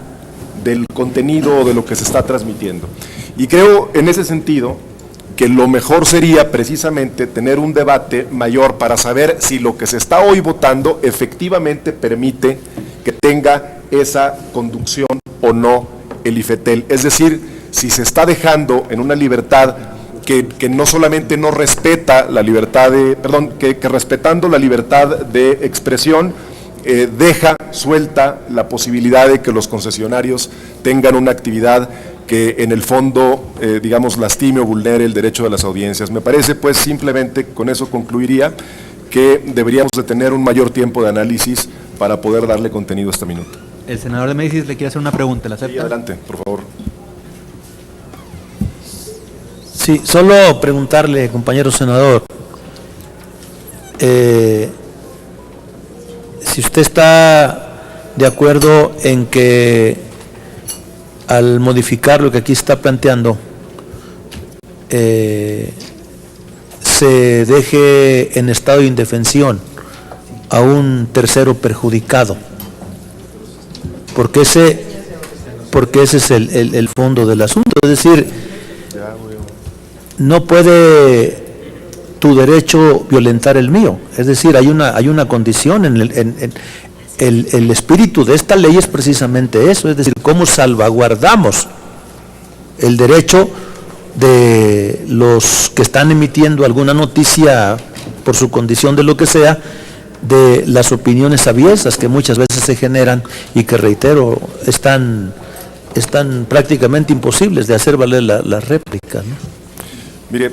del contenido o de lo que se está transmitiendo. Y creo en ese sentido que lo mejor sería precisamente tener un debate mayor para saber si lo que se está hoy votando efectivamente permite que tenga esa conducción o no el IFETEL. Es decir, si se está dejando en una libertad que no solamente no respeta la libertad que respetando la libertad de expresión, deja suelta la posibilidad de que los concesionarios tengan una actividad que en el fondo, lastime o vulnere el derecho de las audiencias. Me parece, pues, simplemente, con eso concluiría, que deberíamos de tener un mayor tiempo de análisis para poder darle contenido a esta minuta. El senador de Médicis le quiere hacer una pregunta, ¿la acepta? Sí, adelante, por favor. Sí, solo preguntarle, compañero senador, si usted está de acuerdo en que al modificar lo que aquí está planteando, se deje en estado de indefensión a un tercero perjudicado, porque ese es el fondo del asunto. Es decir, no puede tu derecho violentar el mío. Es decir, hay una condición el espíritu de esta ley es precisamente eso, es decir, cómo salvaguardamos el derecho de los que están emitiendo alguna noticia por su condición de lo que sea, de las opiniones aviesas que muchas veces se generan y que, reitero, están prácticamente imposibles de hacer valer la réplica, ¿no? Mire,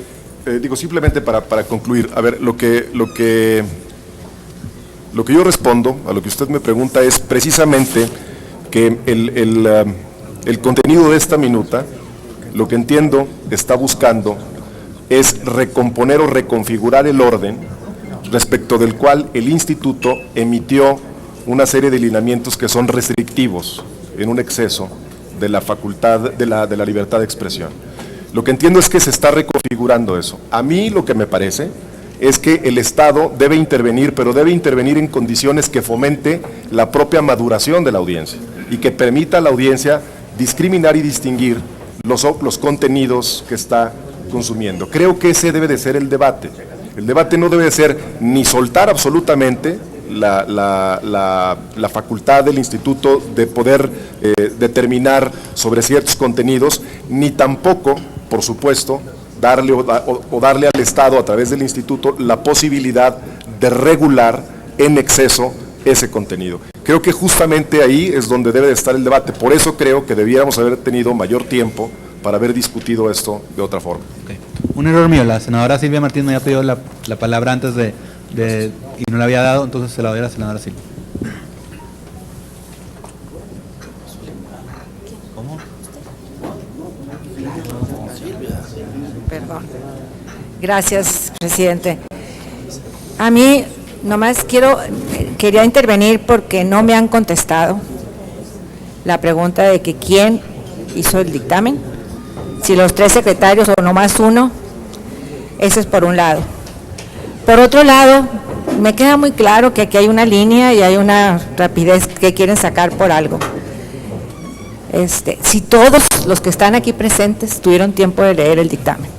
simplemente para concluir, a ver, lo que yo respondo a lo que usted me pregunta es precisamente que el contenido de esta minuta, lo que entiendo está buscando es recomponer o reconfigurar el orden respecto del cual el instituto emitió una serie de lineamientos que son restrictivos en un exceso de la facultad de la libertad de expresión. Lo que entiendo es que se está reconfigurando eso. A mí lo que me parece es que el Estado debe intervenir, pero debe intervenir en condiciones que fomente la propia maduración de la audiencia y que permita a la audiencia discriminar y distinguir los contenidos que está consumiendo. Creo que ese debe de ser el debate. El debate no debe de ser ni soltar absolutamente la facultad del instituto de poder determinar sobre ciertos contenidos, ni tampoco, por supuesto, darle al Estado a través del instituto la posibilidad de regular en exceso ese contenido. Creo que justamente ahí es donde debe de estar el debate. Por eso creo que debiéramos haber tenido mayor tiempo para haber discutido esto de otra forma. Okay. Un error mío, la senadora Silvia Martínez me había pedido la palabra antes y no la había dado, entonces se la doy a la senadora Silvia. ¿Cómo? Perdón. Gracias, presidente. A mí nomás quería intervenir porque no me han contestado la pregunta de que quién hizo el dictamen, si los 3 secretarios o nomás uno. Ese es por un lado. Por otro lado, me queda muy claro que aquí hay una línea y hay una rapidez que quieren sacar por algo. Si todos los que están aquí presentes tuvieron tiempo de leer el dictamen,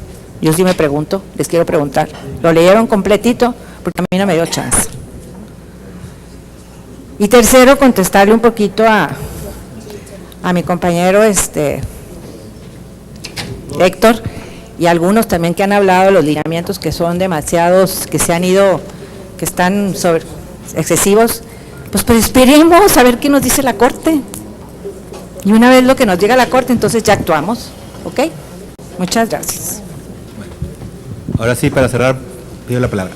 yo sí me pregunto, les quiero preguntar, ¿lo leyeron completito? Porque a mí no me dio chance. Y tercero, contestarle un poquito a mi compañero Héctor, y algunos también que han hablado de los lineamientos que son demasiados, que se han ido, que están excesivos. Pues esperemos a ver qué nos dice la Corte. Y una vez lo que nos llega a la Corte, entonces ya actuamos. ¿Ok? Muchas gracias. Bueno, ahora sí, para cerrar, pido la palabra.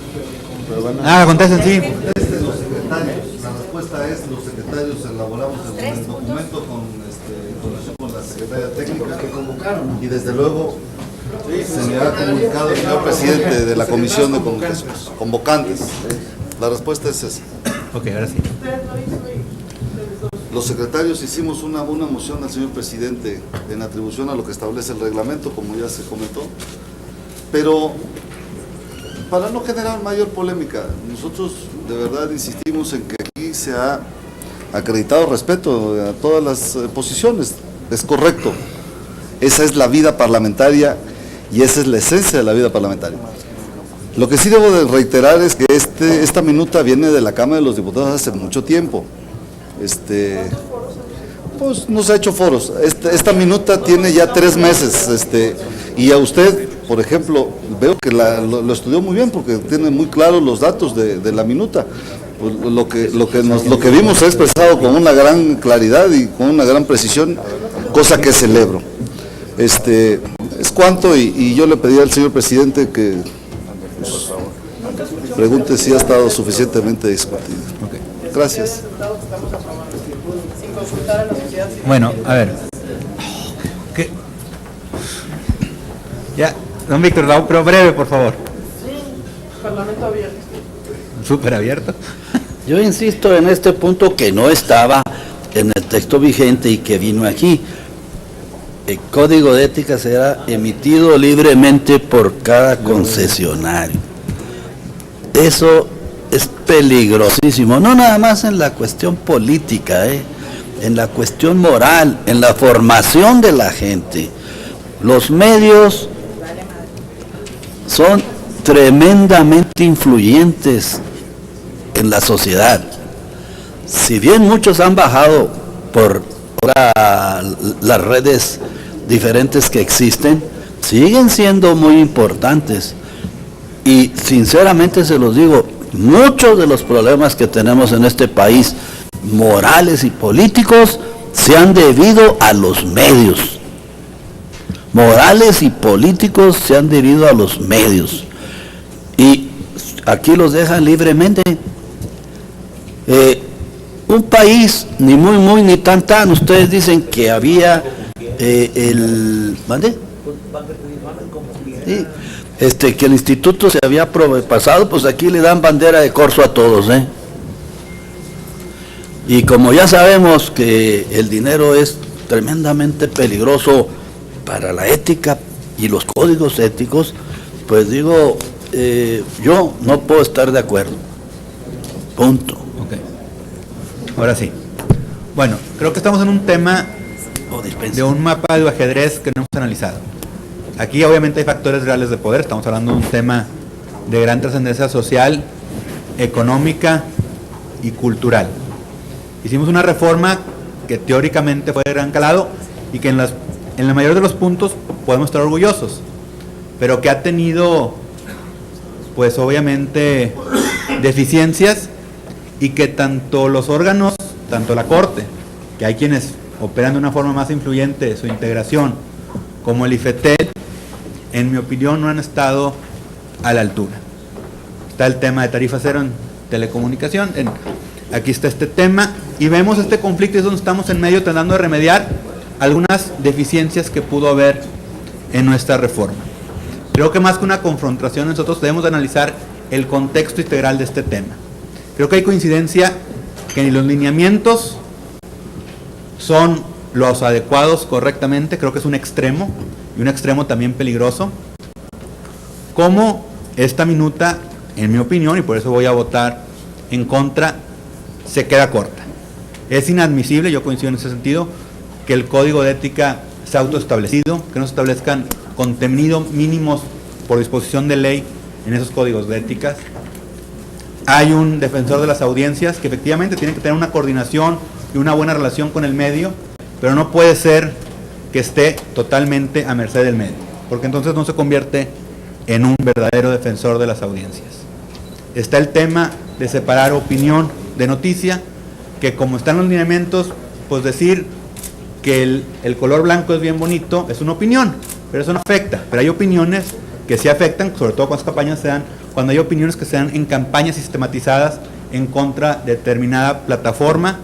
Contesten, sí. Los secretarios. La respuesta es: los secretarios elaboramos el documento con relación con la secretaria técnica que convocaron. Y desde luego se me ha comunicado el señor presidente de la Comisión de Comunicaciones, convocantes. La respuesta es esa. Ok, ahora sí. Los secretarios hicimos una moción al señor presidente en atribución a lo que establece el reglamento, como ya se comentó, pero para no generar mayor polémica, nosotros de verdad insistimos en que aquí se ha acreditado respeto a todas las posiciones. Es correcto, esa es la vida parlamentaria y esa es la esencia de la vida parlamentaria. Lo que sí debo de reiterar es que esta minuta viene de la Cámara de los Diputados hace mucho tiempo. Pues no se ha hecho foros. Esta minuta tiene ya 3 meses, y a usted, por ejemplo, veo que lo estudió muy bien porque tiene muy claros los datos de la minuta. Pues lo que vimos se ha expresado con una gran claridad y con una gran precisión, cosa que celebro. Es cuanto, y yo le pedí al señor presidente que pregunte si ha estado suficientemente discutido. Okay. Gracias. Bueno, a ver. ¿Qué? Ya, don Víctor, pero breve, por favor. Sí, Parlamento abierto. Súper abierto. Yo insisto en este punto que no estaba en el texto vigente y que vino aquí. El código de ética será emitido libremente por cada concesionario. Eso es peligrosísimo, no nada más en la cuestión política, en la cuestión moral, en la formación de la gente. Los medios son tremendamente influyentes en la sociedad. Si bien muchos han bajado por ahora las redes diferentes que existen, siguen siendo muy importantes. Y sinceramente se los digo, muchos de los problemas que tenemos en este país, morales y políticos, se han debido a los medios. Morales y políticos se han debido a los medios. Y aquí los dejan libremente. Un país, ni muy, ni tan, ustedes dicen que había ¿mande? Sí, que el instituto se había pasado, pues aquí le dan bandera de corso a todos, Y como ya sabemos que el dinero es tremendamente peligroso para la ética y los códigos éticos, pues digo, yo no puedo estar de acuerdo. Punto. Ok. Ahora sí. Bueno, creo que estamos en un tema de un mapa de ajedrez que no hemos analizado. Aquí obviamente hay factores reales de poder, estamos hablando de un tema de gran trascendencia social, económica y cultural. Hicimos una reforma que teóricamente fue de gran calado y que en la mayoría de los puntos podemos estar orgullosos, pero que ha tenido, pues obviamente, deficiencias y que tanto los órganos, tanto la Corte, que hay quienes operan de una forma más influyente su integración, como el IFETEL, en mi opinión no han estado a la altura. Está el tema de tarifa cero en telecomunicación, aquí está este tema, y vemos este conflicto, y es donde estamos en medio tratando de remediar algunas deficiencias que pudo haber en nuestra reforma. Creo que más que una confrontación, nosotros debemos de analizar el contexto integral de este tema. Creo que hay coincidencia que ni los lineamientos son los adecuados correctamente, creo que es un extremo, y un extremo también peligroso, como esta minuta, en mi opinión, y por eso voy a votar en contra, se queda corta. Es inadmisible, yo coincido en ese sentido, que el código de ética sea autoestablecido, que no se establezcan contenidos mínimos por disposición de ley en esos códigos de éticas. Hay un defensor de las audiencias que efectivamente tiene que tener una coordinación y una buena relación con el medio, pero no puede ser que esté totalmente a merced del medio, porque entonces no se convierte en un verdadero defensor de las audiencias. Está el tema de separar opinión de noticia, que como están los lineamientos, pues decir que el color blanco es bien bonito es una opinión, pero eso no afecta. Pero hay opiniones que sí afectan, sobre todo cuando las campañas se dan, cuando hay opiniones que se dan en campañas sistematizadas en contra de determinada plataforma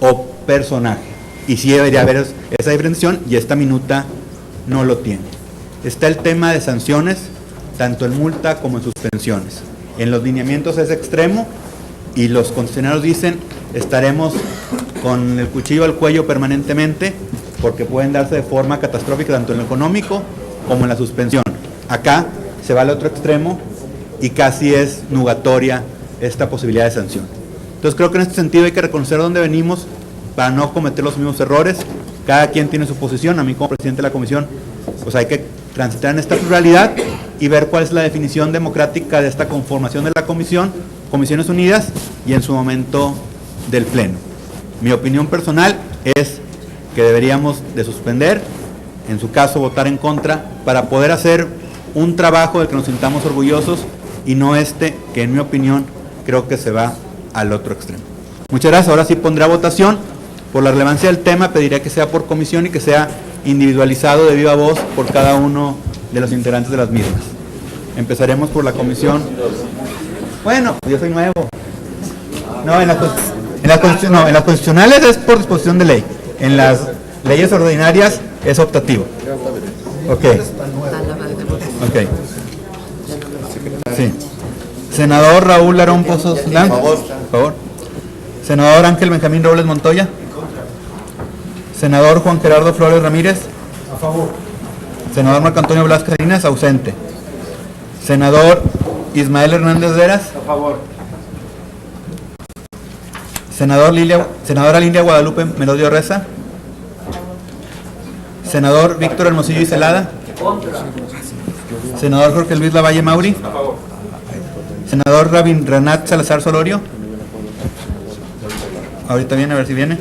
o personaje. Y sí debería haber esa diferenciación, y esta minuta no lo tiene. Está el tema de sanciones, tanto en multa como en suspensiones. En los lineamientos es extremo, y los concesionarios dicen estaremos con el cuchillo al cuello permanentemente, porque pueden darse de forma catastrófica tanto en lo económico como en la suspensión. Acá se va al otro extremo y casi es nugatoria esta posibilidad de sanción. Entonces creo que en este sentido hay que reconocer dónde venimos para no cometer los mismos errores. Cada quien tiene su posición. A mí como presidente de la comisión, pues hay que transitar en esta pluralidad y ver cuál es la definición democrática de esta conformación de la comisión, Comisiones Unidas, y en su momento del Pleno. Mi opinión personal es que deberíamos de suspender, en su caso votar en contra, para poder hacer un trabajo del que nos sintamos orgullosos, y no este, que en mi opinión creo que se va al otro extremo. Muchas gracias. Ahora sí pondré a votación. Por la relevancia del tema, pediré que sea por comisión y que sea individualizado de viva voz por cada uno de los integrantes de las mismas. Empezaremos por la comisión. Bueno, yo soy nuevo. No, en las constitucionales es por disposición de ley. En las leyes ordinarias es optativo. Ok. Ok. Sí. Senador Raúl Larón Pozos Lan. Por favor. Senador Ángel Benjamín Robles Montoya. Senador Juan Gerardo Flores Ramírez. A favor. Senador Marco Antonio Blasco Salinas, ausente. Senador Ismael Hernández Veras. A favor. Senadora Lilia Guadalupe Merodio Reza. Senador Víctor Hermosillo y Celada. Senador Jorge Luis Lavalle Mauri. A favor. Senador Rabin Renat Salazar Solorio. Ahorita viene, a ver si viene.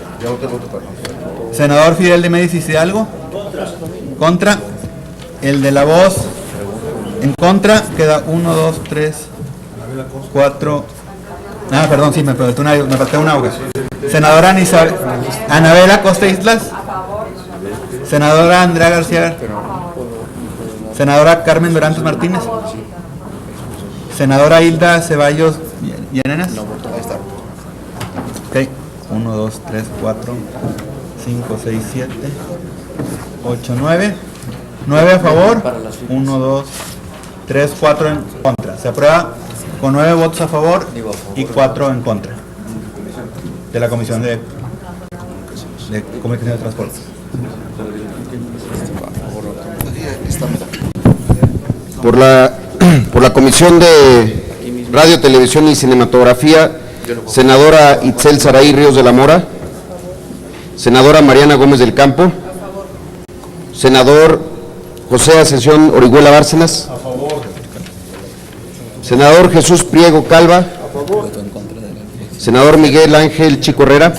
Senador Fidel de Médicis Hidalgo. Contra. El de La Voz. En contra. Queda 1, 2, 3, 4. Ah, perdón, sí, me faltó una hoja. Senadora Anabela Costa Islas. Senadora Andrea García. Senadora Carmen Dorantes Martínez. Senadora Hilda Ceballos Llenenas. Ok, 1, 2, 3, 4, 5, 6, 7, 8, 9. 9 a favor, 1, 2, 3, 4 en contra. Se aprueba con 9 votos a favor y 4 en contra de la Comisión de Comunicación de Transporte. Por la Comisión de Radio, Televisión y Cinematografía, senadora Itzel Saraí Ríos de la Mora. Senadora Mariana Gómez del Campo. Senador José Ascensión Orihuela Bárcenas. A favor. Senador Jesús Priego Calva. A favor. Senador Miguel Ángel Chico Herrera.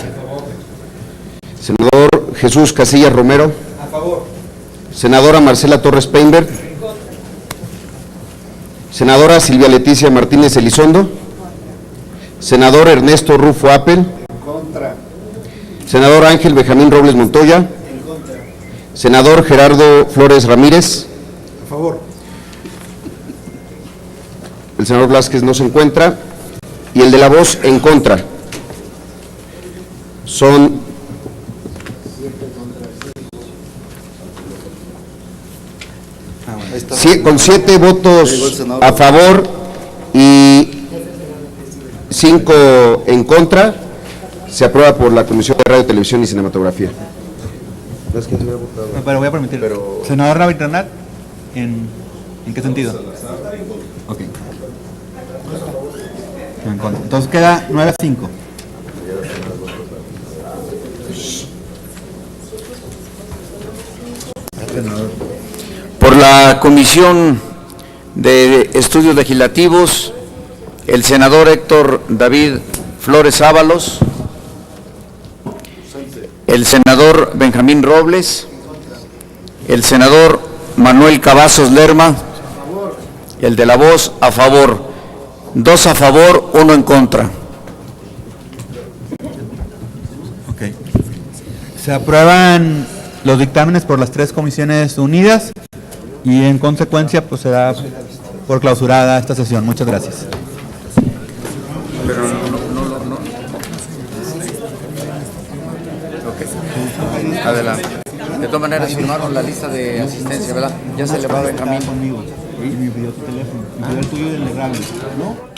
Senador Jesús Casillas Romero. A favor. Senadora Marcela Torres Peinberg. Senadora Silvia Leticia Martínez Elizondo. Senador Ernesto Rufo Appel. Senador Ángel Benjamín Robles Montoya. Senador Gerardo Flores Ramírez. A favor. El senador Blázquez no se encuentra. Y el de la voz en contra. Son 7 votos a favor y 5 en contra. Se aprueba por la Comisión de Radio, Televisión y Cinematografía. Pero voy a permitir. Senador Rabitranat, ¿en qué sentido? Ok. En contra. Entonces queda 9-5. Por la Comisión de Estudios Legislativos, el senador Héctor David Flores Ábalos, el senador Benjamín Robles, el senador Manuel Cavazos Lerma, el de la voz a favor, 2 a favor, 1 en contra. Ok. Se aprueban los dictámenes por las 3 comisiones unidas y en consecuencia pues se da por clausurada esta sesión. Muchas gracias. Pero no. Ok. Adelante. De todas maneras firmaron la lista de asistencia, ¿verdad? Ya se le va a Benjamín. Y me pidió tu teléfono, me pidió el tuyo y el legal, ¿no?